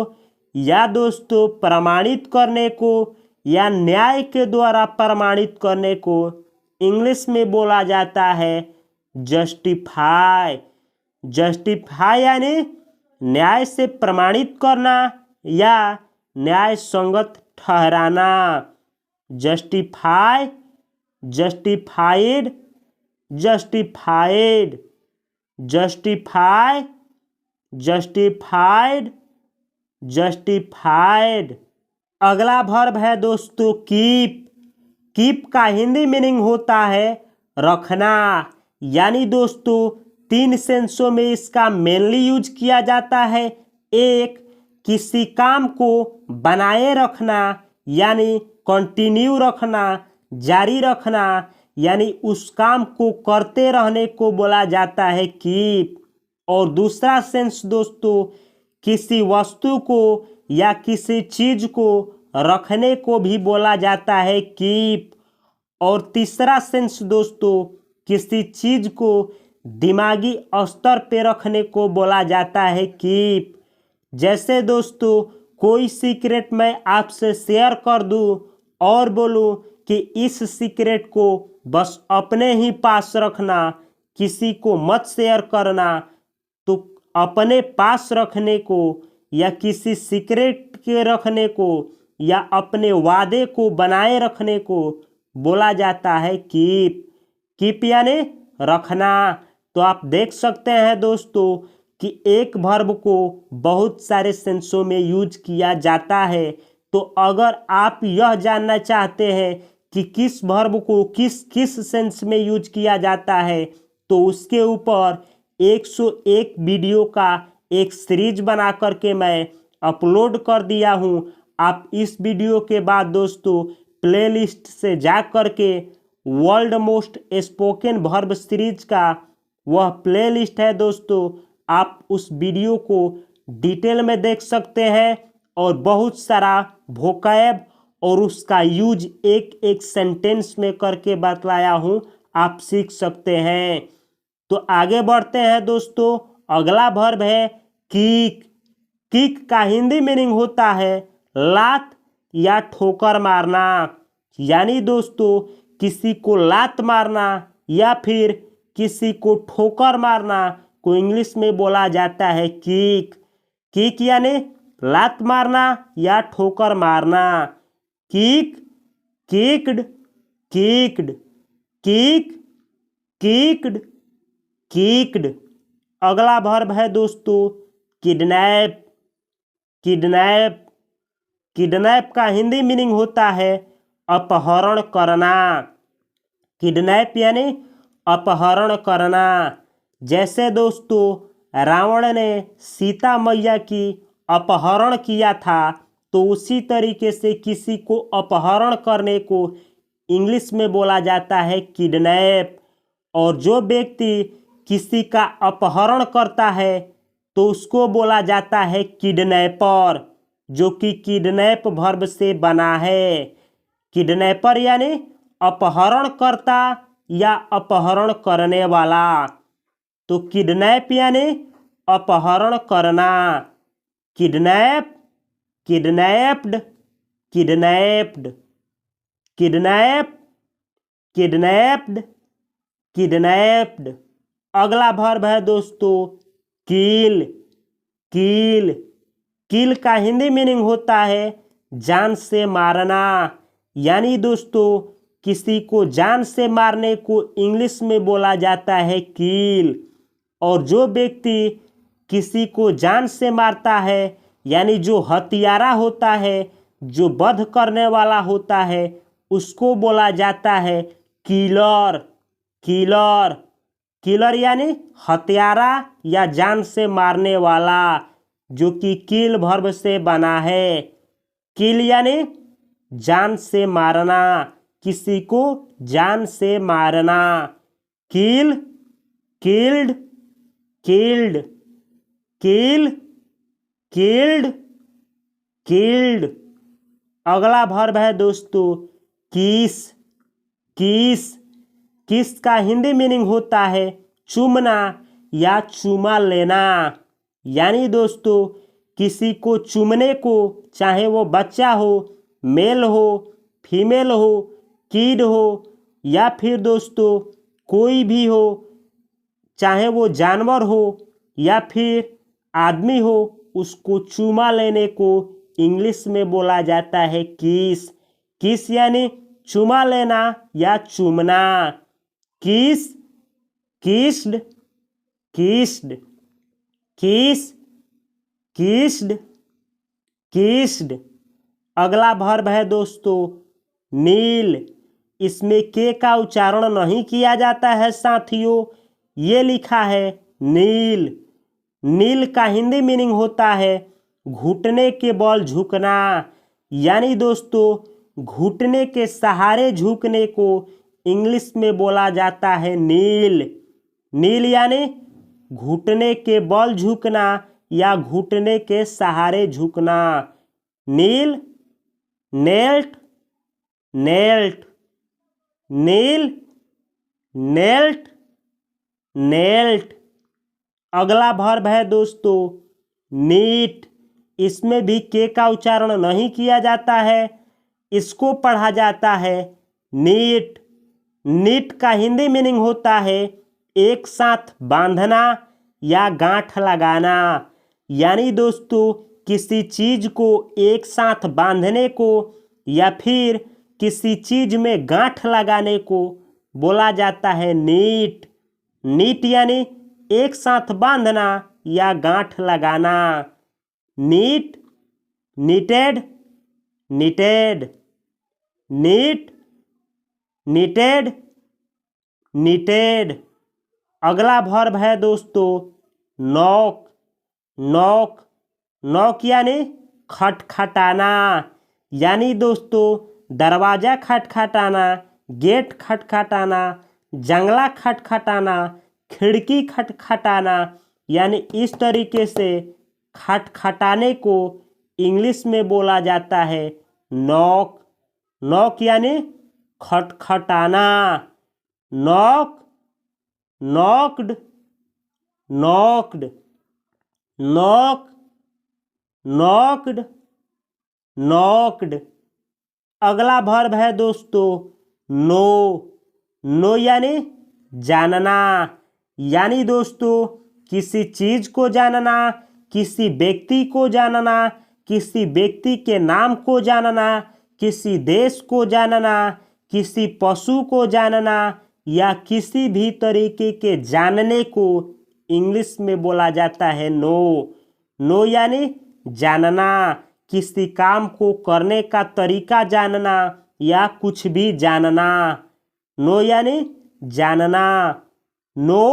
या दोस्तों प्रमाणित करने को या न्याय के द्वारा प्रमाणित करने को इंग्लिश में बोला जाता है जस्टिफाई। जस्टिफाई यानी न्याय से प्रमाणित करना या न्याय संगत ठहराना। Justify, justified, justified, justify, justified, justified. अगला वर्ब है दोस्तों कीप। कीप का हिंदी मीनिंग होता है रखना। यानी दोस्तों 3 सेंसों में इसका मेनली यूज किया जाता है। एक, किसी काम को बनाए रखना यानी कंटिन्यू रखना, जारी रखना, यानी उस काम को करते रहने को बोला जाता है कीप। और दूसरा सेंस दोस्तों किसी वस्तु को या किसी चीज को रखने को भी बोला जाता है कीप। और तीसरा सेंस दोस्तों किसी चीज को दिमागी स्तर पे रखने को बोला जाता है कीप। जैसे दोस्तों कोई सीक्रेट मैं आपसे शेयर कर दूं और बोलूं कि इस सीक्रेट को बस अपने ही पास रखना, किसी को मत शेयर करना, तो अपने पास रखने को या किसी सीक्रेट के रखने को या अपने वादे को बनाए रखने को बोला जाता है कीप। कीप यानी रखना। तो आप देख सकते हैं दोस्तों कि एक वर्ब को बहुत सारे सेंसों में यूज किया जाता है। तो अगर आप यह जानना चाहते हैं कि किस वर्ब को किस किस सेंस में यूज किया जाता है तो उसके ऊपर 101 वीडियो का एक सीरीज बना करके मैं अपलोड कर दिया हूं। आप इस वीडियो के बाद दोस्तों प्लेलिस्ट से जा करके world most spoken verb series का वह प्लेलिस्ट है दोस्तों, आप उस वीडियो को डिटेल में देख सकते हैं और बहुत सारा वोकैब और उसका यूज एक एक सेंटेंस में करके बतलाया हूं, आप सीख सकते हैं। तो आगे बढ़ते हैं दोस्तों। अगला वर्ब है किक। किक का हिंदी मीनिंग होता है लात या ठोकर मारना। यानी दोस्तों किसी को लात मारना या फिर किसी को ठोकर मारना को इंग्लिश में बोला जाता है किक। किक यानी लात मारना या ठोकर मारना। Kick, kicked, kicked, kick, kicked, kicked. अगला वर्ब है दोस्तों किडनैप। किडनैप। किडनैप का हिंदी मीनिंग होता है अपहरण करना। किडनैप यानी अपहरण करना। जैसे दोस्तों रावण ने सीता मैया की अपहरण किया था तो उसी तरीके से किसी को अपहरण करने को इंग्लिश में बोला जाता है किडनैप। और जो व्यक्ति किसी का अपहरण करता है तो उसको बोला जाता है किडनैपर, जो कि किडनैप वर्ब से बना है। किडनैपर यानी अपहरण करता या अपहरण करने वाला। तो किडनैप यानी अपहरण करना। Kidnap, kidnapped, kidnapped, kidnap, kidnapped, kidnapped. अगला वर्ब है दोस्तों कील, कील, कील का हिंदी मीनिंग होता है जान से मारना। यानी दोस्तों किसी को जान से मारने को इंग्लिश में बोला जाता है कील। और जो व्यक्ति किसी को जान से मारता है यानी जो हत्यारा होता है, जो वध करने वाला होता है, उसको बोला जाता है किलर। किलर, किलर यानी हत्यारा या जान से मारने वाला, जो कि किल वर्ब से बना है। किल यानी जान से मारना, किसी को जान से मारना। किल, किल्ड, किल्ड, किल, किल्ड, किल्ड। अगला वर्ब है दोस्तों किस, किस, किस का हिंदी मीनिंग होता है चूमना या चूमा लेना। यानी दोस्तों किसी को चूमने को, चाहे वो बच्चा हो, मेल हो, फीमेल हो, किड हो, या फिर दोस्तों कोई भी हो, चाहे वो जानवर हो या फिर आदमी हो, उसको चूमा लेने को इंग्लिश में बोला जाता है किस। किस यानी चूमा लेना या चूमना। किस, किस्ड, किस्ड, किस, किस्ड, किस्ड। अगला वर्ब है दोस्तों नील। इसमें के का उच्चारण नहीं किया जाता है साथियों, ये लिखा है नील। नील का हिंदी मीनिंग होता है घुटने के बल झुकना। यानी दोस्तों घुटने के सहारे झुकने को इंग्लिश में बोला जाता है नील। नील यानी घुटने के बल झुकना या घुटने के सहारे झुकना। नील, नेल्ट, नेल्ट, नील, नेल्ट, नेल्ट। अगला वर्ब है दोस्तों नीट। इसमें भी के का उच्चारण नहीं किया जाता है, इसको पढ़ा जाता है नीट। नीट का हिंदी मीनिंग होता है एक साथ बांधना या गांठ लगाना। यानी दोस्तों किसी चीज को एक साथ बांधने को या फिर किसी चीज में गांठ लगाने को बोला जाता है नीट। नीट यानी एक साथ बांधना या गांठ लगाना। Knit, knitted, knitted, knit, knitted, knitted. अगला वर्ब है दोस्तों नॉक। नॉक, नॉक यानी खटखटाना। यानी दोस्तों दरवाजा खटखटाना, गेट खटखटाना, जंगला खटखटाना, खिड़की खटखटाना। यानी इस तरीके से खटखटाने को इंग्लिश में बोला जाता है नॉक। नॉक यानी खटखटाना। Knock, knocked, knocked, knock, knocked, knocked. अगला वर्ब है दोस्तों नो। नो यानी जानना। यानी दोस्तों किसी चीज को जानना, किसी व्यक्ति को जानना, किसी व्यक्ति के नाम को जानना, किसी देश को जानना, किसी पशु को जानना या किसी भी तरीके के जानने को इंग्लिश में बोला जाता है नो। नो यानी जानना, किसी काम को करने का तरीका जानना या कुछ भी जानना। नो यानी जानना। Know,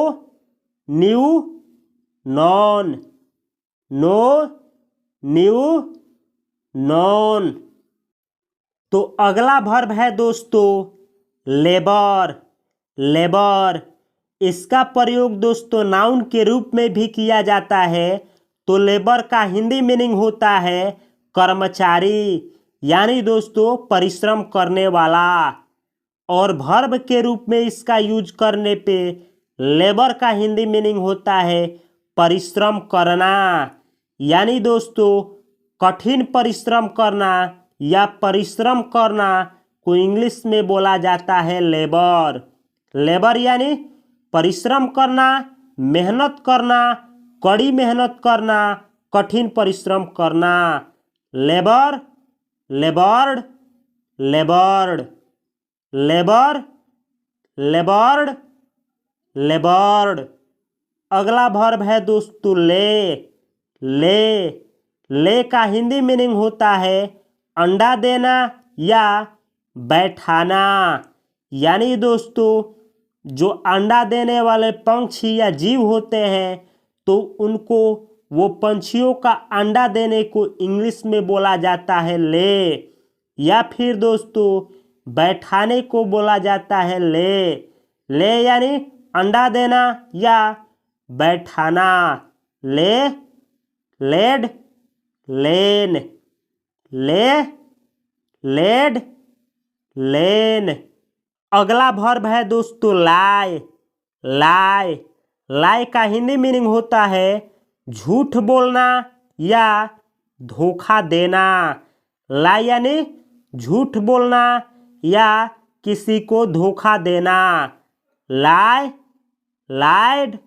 knew, known. Know, knew, known. तो अगला वर्ब है दोस्तों लेबर। लेबर, इसका प्रयोग दोस्तों नाउन के रूप में भी किया जाता है। तो लेबर का हिंदी मीनिंग होता है कर्मचारी, यानी दोस्तों परिश्रम करने वाला। और वर्ब के रूप में इसका यूज करने पे लेबर का हिंदी मीनिंग होता है परिश्रम करना। यानी दोस्तों कठिन परिश्रम करना या परिश्रम करना को इंग्लिश में बोला जाता है लेबर। लेबर यानी परिश्रम करना, मेहनत करना, कड़ी मेहनत करना, कठिन परिश्रम करना। Labour, लेबर्ड, लेबर्ड, labour, लेबर्ड, लेबर्ड। अगला वर्ब है दोस्तों ले। ले, ले का हिंदी मीनिंग होता है अंडा देना या बैठाना। यानी दोस्तों जो अंडा देने वाले पंछी या जीव होते हैं तो उनको वो पंछियों का अंडा देने को इंग्लिश में बोला जाता है ले, या फिर दोस्तों बैठाने को बोला जाता है ले। ले यानी अंडा देना या बैठाना। ले, लेड, लेन, ले, लेड, लेन। अगला वर्ब है दोस्तों लाए। लाए, लाए का हिंदी मीनिंग होता है झूठ बोलना या धोखा देना। लाई यानी झूठ बोलना या किसी को धोखा देना। लाई, लाइड,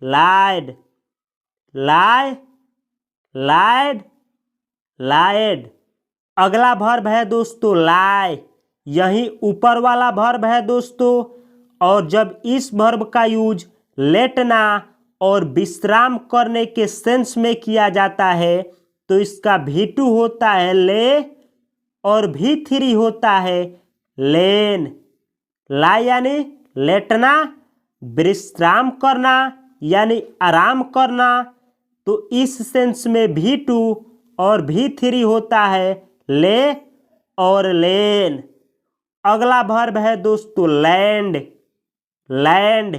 लाइड, लाई, लाइड, लाइड। अगला वर्ब है दोस्तों लाए। यही ऊपर वाला वर्ब है दोस्तों, और जब इस वर्ब का यूज लेटना और विश्राम करने के सेंस में किया जाता है तो इसका V2 होता है ले और V3 होता है लेन। लाई यानी लेटना, विश्राम करना यानी आराम करना, तो इस सेंस में V2 और V3 होता है ले और लेन। अगला वर्ब है दोस्तों लैंड। लैंड,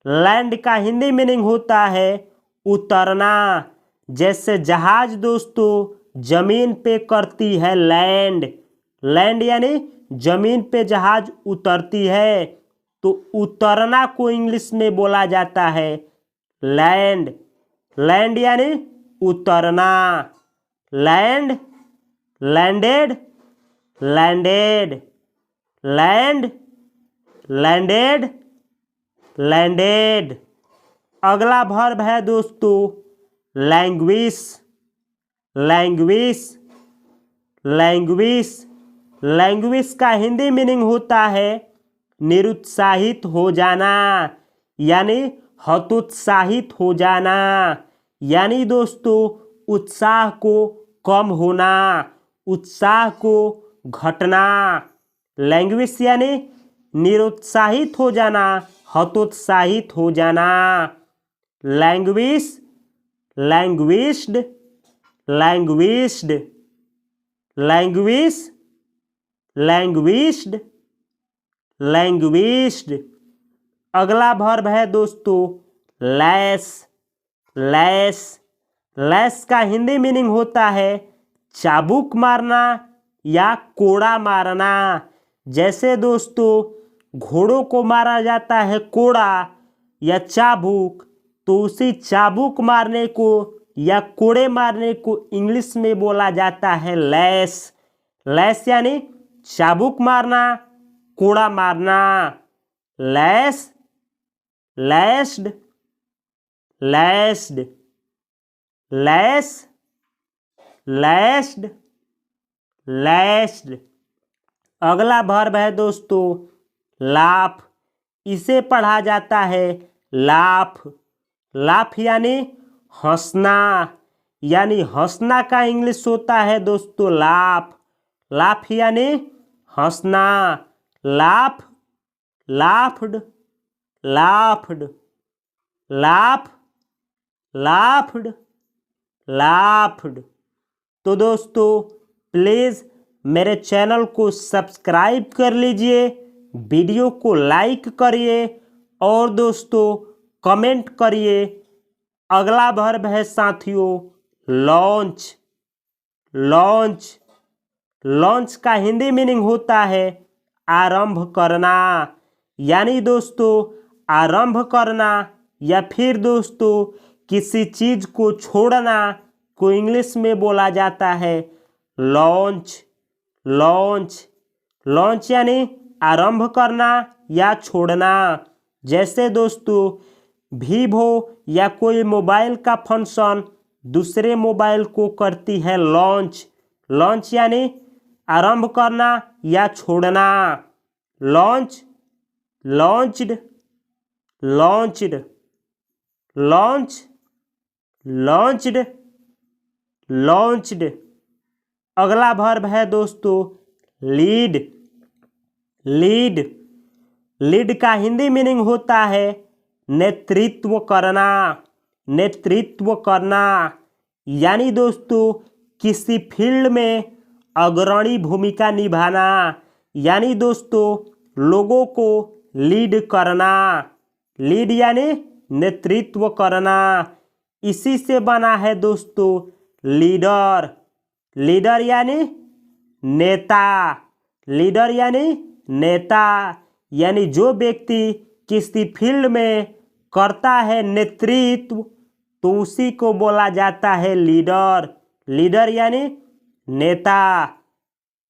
लैंड का हिंदी मीनिंग होता है उतरना। जैसे जहाज दोस्तों जमीन पे करती है लैंड। लैंड यानी जमीन पे जहाज उतरती है, तो उतरना को इंग्लिश में बोला जाता है लैंड। लैंड यानी उतरना। Land, landed, landed, land, landed, landed. अगला वर्ब है दोस्तों लैंग्विश। लैंग्विश, लैंग्विश, लैंग्विश का हिंदी मीनिंग होता है निरुत्साहित हो जाना, यानी हतोत्साहित हो जाना। यानी दोस्तों उत्साह को कम होना, उत्साह को घटना। लैंग्विश यानी निरुत्साहित हो जाना, हतोत्साहित हो जाना। Languish, लैंग्विश्ड, लैंग्विश्ड, languish, लैंग्विश्ड, लैंग्विश्ड। अगला वर्ब है दोस्तों लैस। लैस, लैस का हिंदी मीनिंग होता है चाबुक मारना या कोड़ा मारना। जैसे दोस्तों घोड़ों को मारा जाता है कोड़ा या चाबुक, तो उसी चाबुक मारने को या कोड़े मारने को इंग्लिश में बोला जाता है लैस। लैस यानी चाबुक मारना, कोड़ा मारना। Lace, lashed, lashed, lace, lashed, lashed. अगला वर्ब है दोस्तों लाफ। इसे पढ़ा जाता है लाफ। लाफ यानी हंसना, यानी हंसना का इंग्लिश होता है दोस्तों लाफ। लाफ यानी हंसना। Laugh, laughed, laughed, laugh, laughed, laughed. तो दोस्तों प्लीज़ मेरे चैनल को सब्सक्राइब कर लीजिए, वीडियो को लाइक करिए और दोस्तों कमेंट करिए। अगला वर्ब है साथियों लॉन्च। लॉन्च, लॉन्च का हिंदी मीनिंग होता है आरंभ करना, यानी दोस्तों आरंभ करना या फिर दोस्तों किसी चीज़ को छोड़ना को इंग्लिश में बोला जाता है लॉन्च। लॉन्च, लॉन्च यानी आरंभ करना या छोड़ना। जैसे दोस्तों वीवो या कोई मोबाइल का फंक्शन दूसरे मोबाइल को करती है लॉन्च। लॉन्च यानी आरंभ करना या छोड़ना। Launch, launched, launched, launch, launched, launched. अगला वर्ब है दोस्तों लीड। लीड, लीड का हिंदी मीनिंग होता है नेतृत्व करना। नेतृत्व करना यानी दोस्तों किसी फील्ड में अग्रणी भूमिका निभाना, यानी दोस्तों लोगों को लीड करना। लीड यानी नेतृत्व करना। इसी से बना है दोस्तों लीडर। लीडर यानी नेता। लीडर यानी नेता, यानी जो व्यक्ति किसी फील्ड में करता है नेतृत्व तो उसी को बोला जाता है लीडर। लीडर यानी नेता।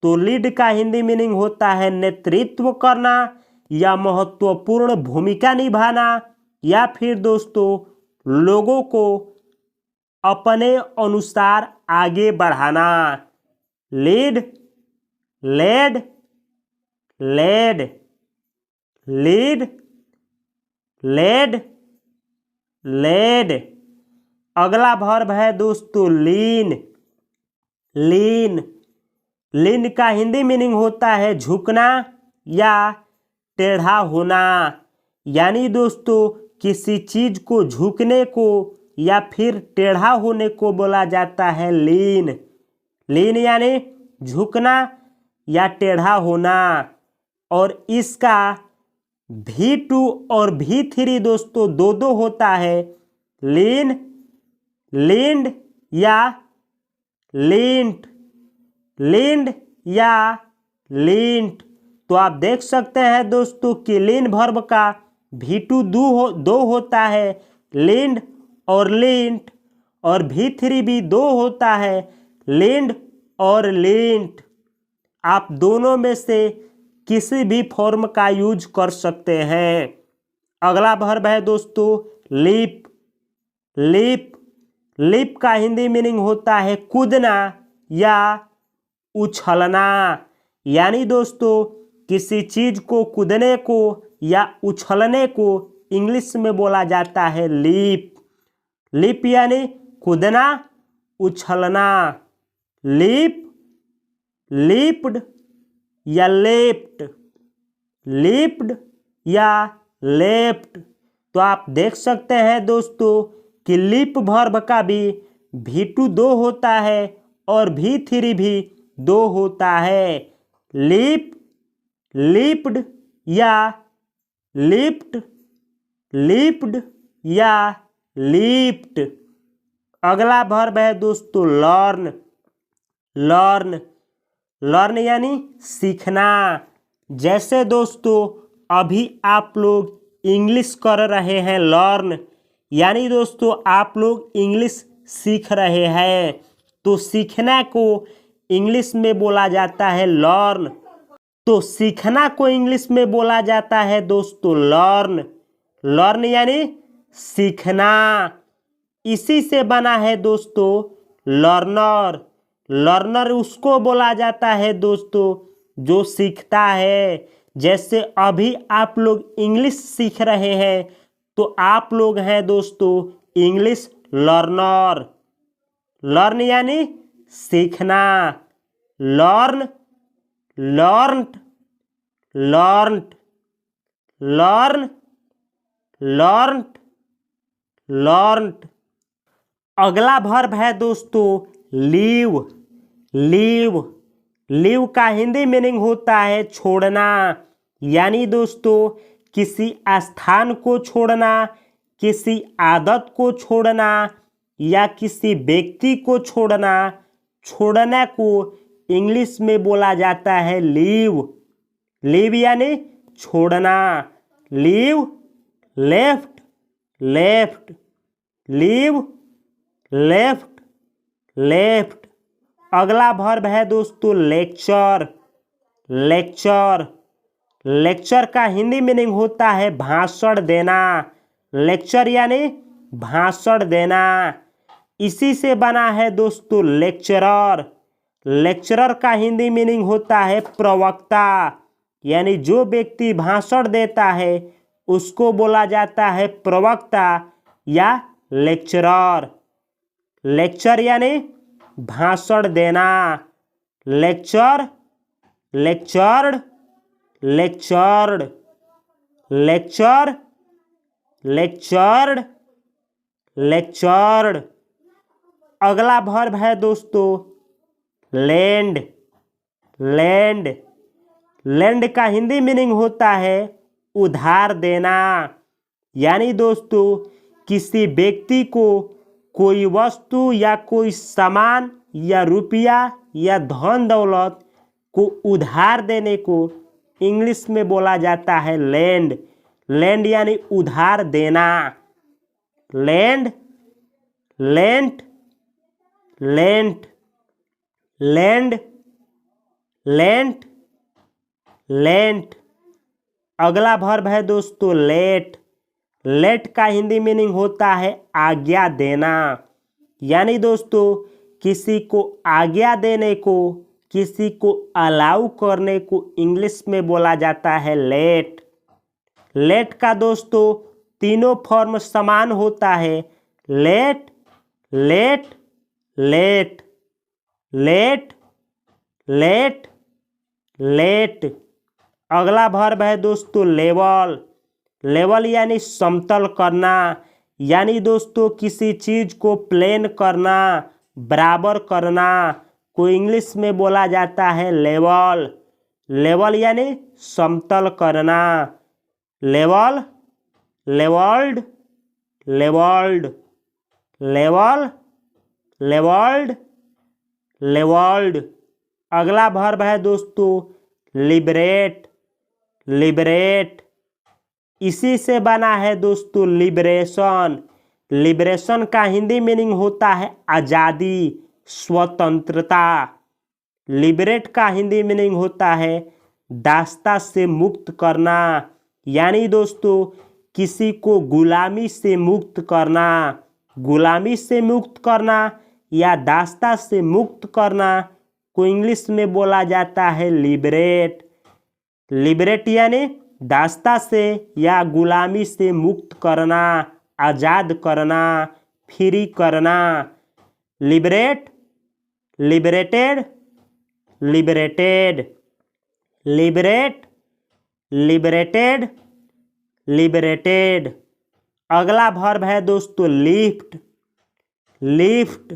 तो लीड का हिंदी मीनिंग होता है नेतृत्व करना या महत्वपूर्ण भूमिका निभाना, या फिर दोस्तों लोगों को अपने अनुसार आगे बढ़ाना। Lead, led, led, lead, led, led. अगला वर्ब है दोस्तों लीन। लीन, लीन का हिंदी मीनिंग होता है झुकना या टेढ़ा होना, यानी दोस्तों किसी चीज को झुकने को या फिर टेढ़ा होने को बोला जाता है लीन। लीन यानी झुकना या टेढ़ा होना। और इसका V2 और V3 दोस्तों दो दो होता है, लीन, लीन्ड या लींट, लीन्ड या लींट। तो आप देख सकते हैं दोस्तों कि लीन वर्ब का V2 दो होता है, लीन्ड और लींट, और V3 भी दो होता है, लीन्ड और लींट। आप दोनों में से किसी भी फॉर्म का यूज कर सकते हैं। अगला वर्ब है दोस्तों लीप। लीप, लीप का हिंदी मीनिंग होता है कूदना या उछलना, यानी दोस्तों किसी चीज को कूदने को या उछलने को इंग्लिश में बोला जाता है लीप। लीप यानी कूदना, उछलना। लीप, लीप्ड या लेफ्ट, लीप्ड या लेफ्ट। तो आप देख सकते हैं दोस्तों कि लीप वर्ब का भी V2 दो होता है और V3 भी दो होता है, लीप, लीप्ड या लिफ्ट, लिफ्ट या लिफ्ट। अगला वर्ब है दोस्तों लर्न। लर्न, लर्न यानी सीखना। जैसे दोस्तों अभी आप लोग इंग्लिश कर रहे हैं लर्न, यानी दोस्तों आप लोग इंग्लिश सीख रहे हैं, तो सीखना को इंग्लिश में बोला जाता है लर्न। तो सीखना को इंग्लिश में बोला जाता है दोस्तों लर्न। लर्न यानी सीखना। इसी से बना है दोस्तों लर्नर। लर्नर उसको बोला जाता है दोस्तों जो सीखता है। जैसे अभी आप लोग इंग्लिश सीख रहे हैं तो आप लोग हैं दोस्तों इंग्लिश लर्नर। लर्न यानी सीखना। Learn, learned, learned, learn, learned, learned. अगला वर्ब है दोस्तों लीव। लीव, लीव का हिंदी मीनिंग होता है छोड़ना, यानी दोस्तों किसी स्थान को छोड़ना, किसी आदत को छोड़ना या किसी व्यक्ति को छोड़ना। छोड़ने को इंग्लिश में बोला जाता है लीव। लीव यानी छोड़ना। Leave, left, left, leave, left, left. अगला वर्ब है दोस्तों लेक्चर। लेक्चर, लेक्चर का हिंदी मीनिंग होता है भाषण देना, लेक्चर यानी भाषण देना। इसी से बना है दोस्तों लेक्चरर। लेक्चरर का हिंदी मीनिंग होता है प्रवक्ता, यानी जो व्यक्ति भाषण देता है उसको बोला जाता है प्रवक्ता या लेक्चरर। लेक्चर यानी भाषण देना। Lecture, lectured, lectured, lecture, lectured, lectured. अगला वर्ब है दोस्तों लैंड। लैंड, लैंड का हिंदी मीनिंग होता है उधार देना, यानी दोस्तों किसी व्यक्ति को कोई वस्तु या कोई सामान या रुपया या धन दौलत को उधार देने को इंग्लिश में बोला जाता है लैंड। लैंड यानी उधार देना। Land, lent, lent, land, lent, lent. अगला वर्ब है दोस्तों लेट। लेट का हिंदी मीनिंग होता है आज्ञा देना, यानी दोस्तों किसी को आज्ञा देने को, किसी को अलाउ करने को इंग्लिश में बोला जाता है लेट। लेट का दोस्तों तीनों फॉर्म समान होता है, let, let, let, let, let, let. अगला वर्ब है दोस्तों लेवल। लेवल यानी समतल करना, यानी दोस्तों किसी चीज को प्लेन करना, बराबर करना को इंग्लिश में बोला जाता है लेवल। लेवल यानी समतल करना। Level, levelled, levelled, level, levelled, levelled. अगला वर्ब है दोस्तों लिबरेट। लिबरेट, इसी से बना है दोस्तों लिबरेशन। लिबरेशन का हिंदी मीनिंग होता है आज़ादी, स्वतंत्रता। लिबरेट का हिंदी मीनिंग होता है दास्ता से मुक्त करना, यानी दोस्तों किसी को गुलामी से मुक्त करना। गुलामी से मुक्त करना या दास्ता से मुक्त करना को इंग्लिश में बोला जाता है लिबरेट। लिबरेट यानी दास्ता से या गुलामी से मुक्त करना, आज़ाद करना, फ्री करना। Liberate, liberated, liberated, liberate, liberated, liberated. अगला वर्ब है दोस्तों लिफ्ट। लिफ्ट,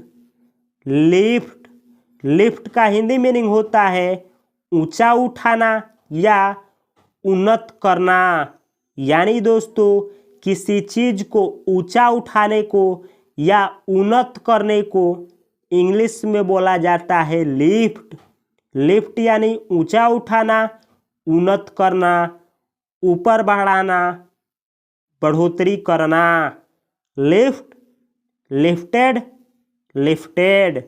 लिफ्ट, लिफ्ट का हिंदी मीनिंग होता है ऊंचा उठाना या उन्नत करना, यानी दोस्तों किसी चीज को ऊंचा उठाने को या उन्नत करने को इंग्लिश में बोला जाता है लिफ्ट। लिफ्ट यानी ऊंचा उठाना, उन्नत करना, ऊपर बढ़ाना, बढ़ोतरी करना। Lift, lifted, lifted,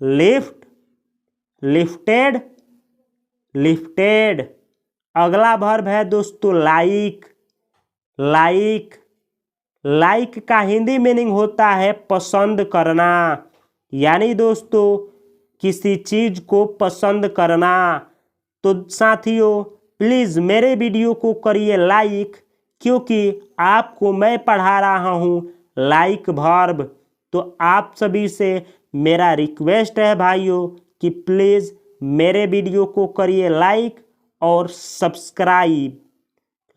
lift, lifted, lifted. अगला वर्ब है दोस्तों लाइक। लाइक, लाइक का हिंदी मीनिंग होता है पसंद करना, यानी दोस्तों किसी चीज को पसंद करना। तो साथियों प्लीज़ मेरे वीडियो को करिए लाइक, क्योंकि आपको मैं पढ़ा रहा हूँ लाइक वर्ब। तो आप सभी से मेरा रिक्वेस्ट है भाइयों कि प्लीज़ मेरे वीडियो को करिए लाइक और सब्सक्राइब।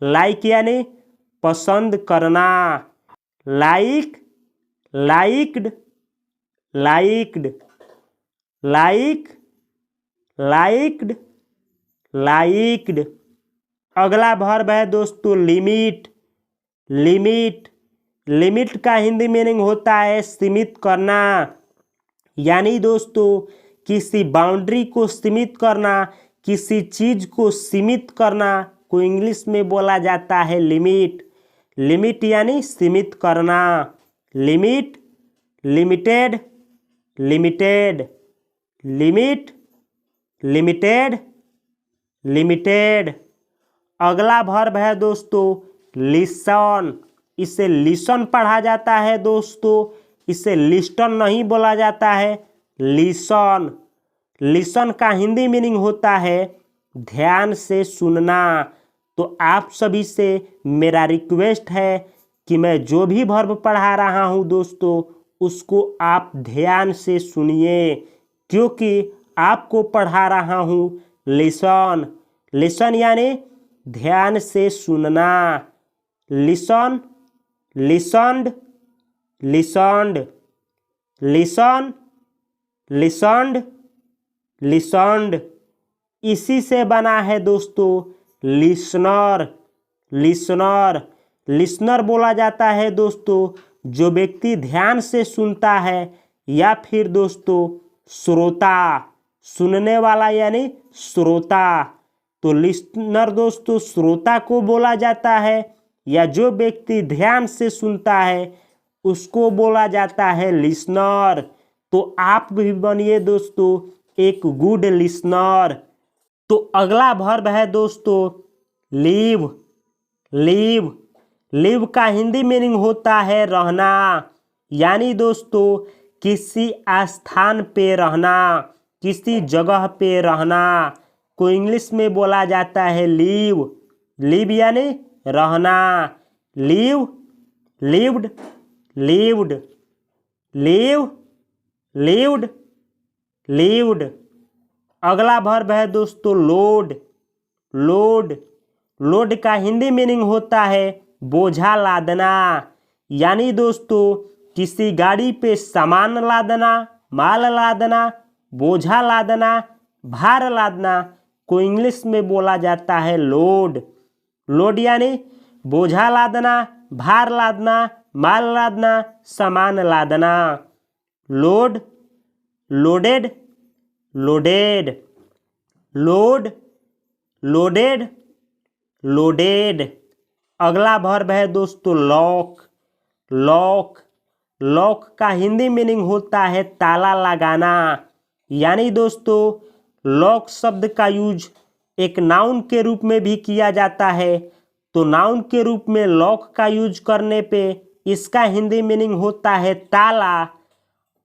लाइक यानी पसंद करना। Like, liked, liked, like, liked, liked. अगला वर्ब है दोस्तों लिमिट। लिमिट, लिमिट का हिंदी मीनिंग होता है सीमित करना, यानी दोस्तों किसी बाउंड्री को सीमित करना, किसी चीज को सीमित करना को इंग्लिश में बोला जाता है लिमिट। लिमिट यानी सीमित करना। Limit, limited, limited, limit, limited, limited. अगला वर्ब है दोस्तों लिसन। इसे लिसन पढ़ा जाता है दोस्तों, इसे लिस्टन नहीं बोला जाता है, लिसन। लिसन का हिंदी मीनिंग होता है ध्यान से सुनना। तो आप सभी से मेरा रिक्वेस्ट है कि मैं जो भी वर्ब पढ़ा रहा हूँ दोस्तों उसको आप ध्यान से सुनिए, क्योंकि आपको पढ़ा रहा हूँ लिसन। लिसन यानी ध्यान से सुनना। Listen, listened, listened, listen, listened, listened. इसी से बना है दोस्तों लिसनर। लिसनर, लिसनर बोला जाता है दोस्तों जो व्यक्ति ध्यान से सुनता है, या फिर दोस्तों श्रोता, सुनने वाला यानी श्रोता। तो लिसनर दोस्तों श्रोता को बोला जाता है, या जो व्यक्ति ध्यान से सुनता है उसको बोला जाता है लिसनर। तो आप भी बनिए दोस्तों एक गुड लिसनर। तो अगला वर्ब है दोस्तों लीव। लीव, लीव का हिंदी मीनिंग होता है रहना, यानी दोस्तों किसी स्थान पे रहना, किसी जगह पे रहना को इंग्लिश में बोला जाता है लीव। लीव यानी रहना। Leave, lived, lived, leave, lived, lived. अगला वर्ब है दोस्तों लोड। लोड, लोड का हिंदी मीनिंग होता है बोझा लादना, यानी दोस्तों किसी गाड़ी पे सामान लादना, माल लादना, बोझा लादना, भार लादना को इंग्लिश में बोला जाता है लोड। लोड यानी बोझा लादना, भार लादना, माल लादना, सामान लादना। Load, loaded, loaded, load, loaded, loaded. अगला वर्ब है दोस्तों लॉक। लॉक, लॉक का हिंदी मीनिंग होता है ताला लगाना, यानी दोस्तों लॉक शब्द का यूज एक नाउन के रूप में भी किया जाता है। तो नाउन के रूप में लॉक का यूज करने पे इसका हिंदी मीनिंग होता है ताला,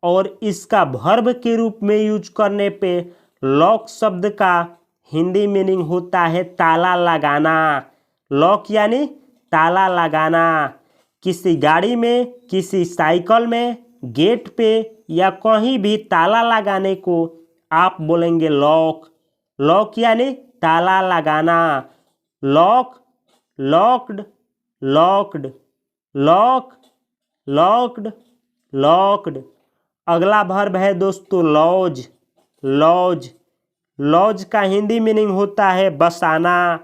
और इसका वर्ब के रूप में यूज करने पे लॉक शब्द का हिंदी मीनिंग होता है ताला लगाना। लॉक यानी ताला लगाना। किसी गाड़ी में, किसी साइकिल में, गेट पे या कहीं भी ताला लगाने को आप बोलेंगे लॉक। लॉक यानी ताला लगाना। Lock, locked, locked, lock, locked, locked. अगला वर्ब है दोस्तों लॉज। लॉज, लॉज का हिंदी मीनिंग होता है बसाना।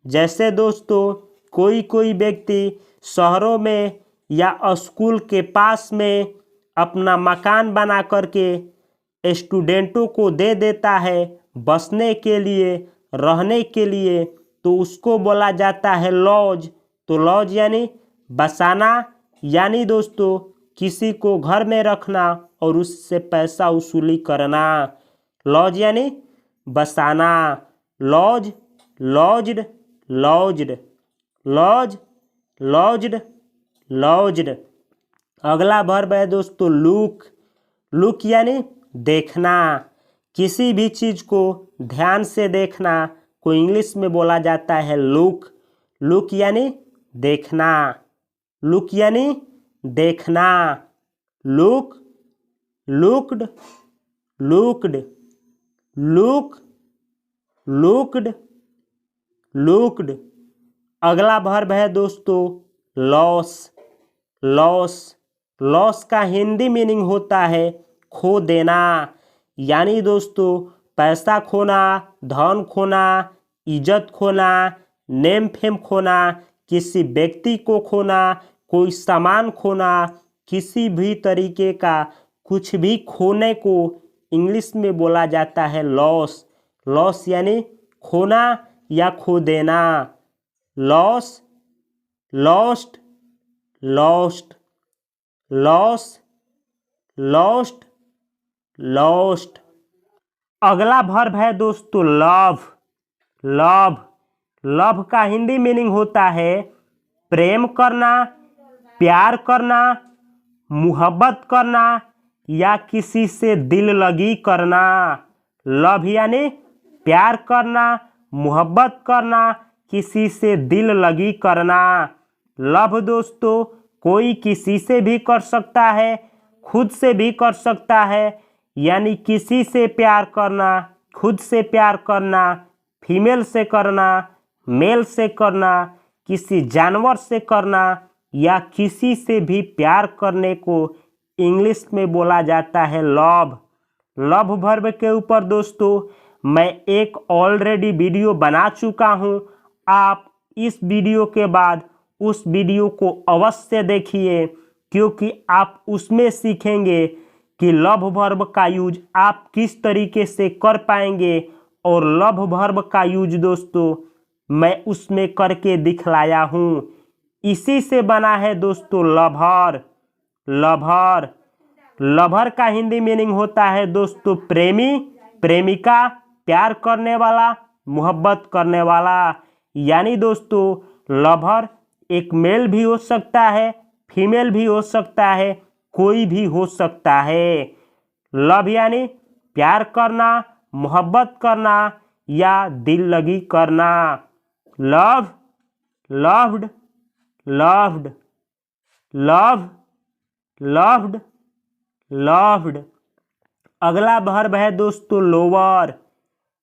जैसे दोस्तों कोई कोई व्यक्ति शहरों में या स्कूल के पास में अपना मकान बना करके स्टूडेंटों को दे देता है बसने के लिए, रहने के लिए, तो उसको बोला जाता है लॉज। तो लॉज यानी बसाना, यानी दोस्तों किसी को घर में रखना और उससे पैसा वसूली करना। लॉज यानी बसाना। Lodge, lodged, lodged, lodge, lodged, lodged. अगला वर्ब है दोस्तों लुक। लुक यानी देखना, किसी भी चीज को ध्यान से देखना को इंग्लिश में बोला जाता है लुक। लुक यानी देखना। लुक यानी देखना। Look, looked, looked, look, looked, looked. अगला वर्ब है दोस्तों लॉस। लॉस, लॉस का हिंदी मीनिंग होता है खो देना, यानी दोस्तों पैसा खोना, धन खोना, इज्जत खोना, नेम फेम खोना, किसी व्यक्ति को खोना, कोई सामान खोना, किसी भी तरीके का कुछ भी खोने को इंग्लिश में बोला जाता है लॉस। लॉस यानी खोना या खो देना। Loss, lost, lost, loss, lost, lost. अगला वर्ब है दोस्तों लव। लव, लव का हिंदी मीनिंग होता है प्रेम करना, प्यार करना, मोहब्बत करना या किसी से दिल लगी करना। लव यानी प्यार करना, मोहब्बत करना, किसी से दिल लगी करना। लव दोस्तों कोई किसी से भी कर सकता है, खुद से भी कर सकता है, यानी किसी से प्यार करना, खुद से प्यार करना, फीमेल से करना, मेल से करना, किसी जानवर से करना या किसी से भी प्यार करने को इंग्लिश में बोला जाता है लव। लव वर्ब के ऊपर दोस्तों मैं एक ऑलरेडी वीडियो बना चुका हूं। आप इस वीडियो के बाद उस वीडियो को अवश्य देखिए, क्योंकि आप उसमें सीखेंगे कि लव वर्ब का यूज आप किस तरीके से कर पाएंगे। और लव वर्ब का यूज दोस्तों मैं उसमें करके दिखलाया हूं। इसी से बना है दोस्तों लवर। लवर लवर का हिंदी मीनिंग होता है दोस्तों प्रेमी, प्रेमिका, प्यार करने वाला, मोहब्बत करने वाला। यानी दोस्तों लवर एक मेल भी हो सकता है, फीमेल भी हो सकता है, कोई भी हो सकता है। लव यानी प्यार करना, मोहब्बत करना या दिल लगी करना। Love, loved, loved, love, loved, loved. अगला वर्ब है दोस्तों लोअर।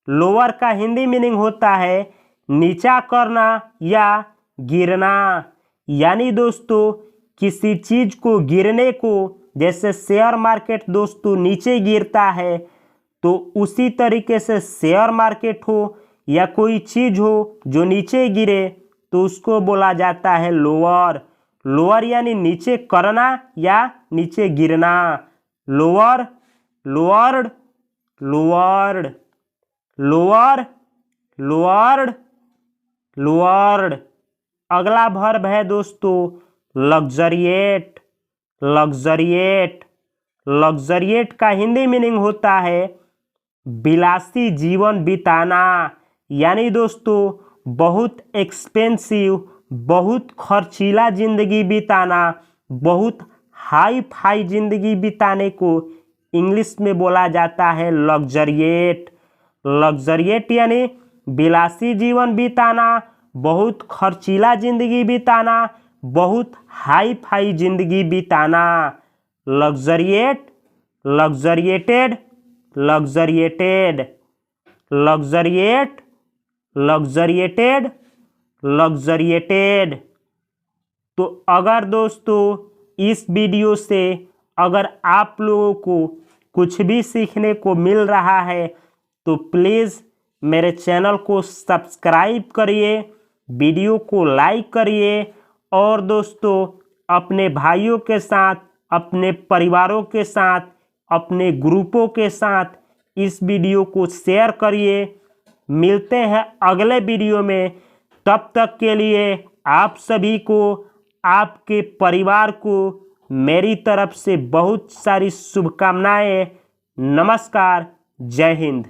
लोअर का हिंदी मीनिंग होता है नीचा करना या गिरना। यानी दोस्तों किसी चीज को गिरने को, जैसे शेयर मार्केट दोस्तों नीचे गिरता है, तो उसी तरीके से शेयर मार्केट हो या कोई चीज हो जो नीचे गिरे तो उसको बोला जाता है लोअर। लोअर यानी नीचे करना या नीचे गिरना। Lower, lowered, lowered, lower, lowered, lowered. अगला वर्ब है दोस्तों लग्जरिएट। लग्जरिएट लग्जरिएट का हिंदी मीनिंग होता है विलासी जीवन बिताना। यानी दोस्तों बहुत एक्सपेंसिव, बहुत खर्चीला जिंदगी बिताना, बहुत हाई फाई जिंदगी बिताने को इंग्लिश में बोला जाता है लग्जरिएट। लग्जरिएट यानी विलासी जीवन बिताना, बहुत खर्चीला जिंदगी बिताना, बहुत हाई फाई जिंदगी बिताना। लग्जरिएट, लग्जरिएटेड, लग्जरिएटेड, लग्जरिएट, लग्जरिएटेड, लग्जरिएटेड। तो अगर दोस्तों इस वीडियो से अगर आप लोगों को कुछ भी सीखने को मिल रहा है तो प्लीज़ मेरे चैनल को सब्सक्राइब करिए, वीडियो को लाइक करिए और दोस्तों अपने भाइयों के साथ, अपने परिवारों के साथ, अपने ग्रुपों के साथ इस वीडियो को शेयर करिए। मिलते हैं अगले वीडियो में, तब तक के लिए आप सभी को, आपके परिवार को मेरी तरफ से बहुत सारी शुभकामनाएं। नमस्कार, जय हिंद।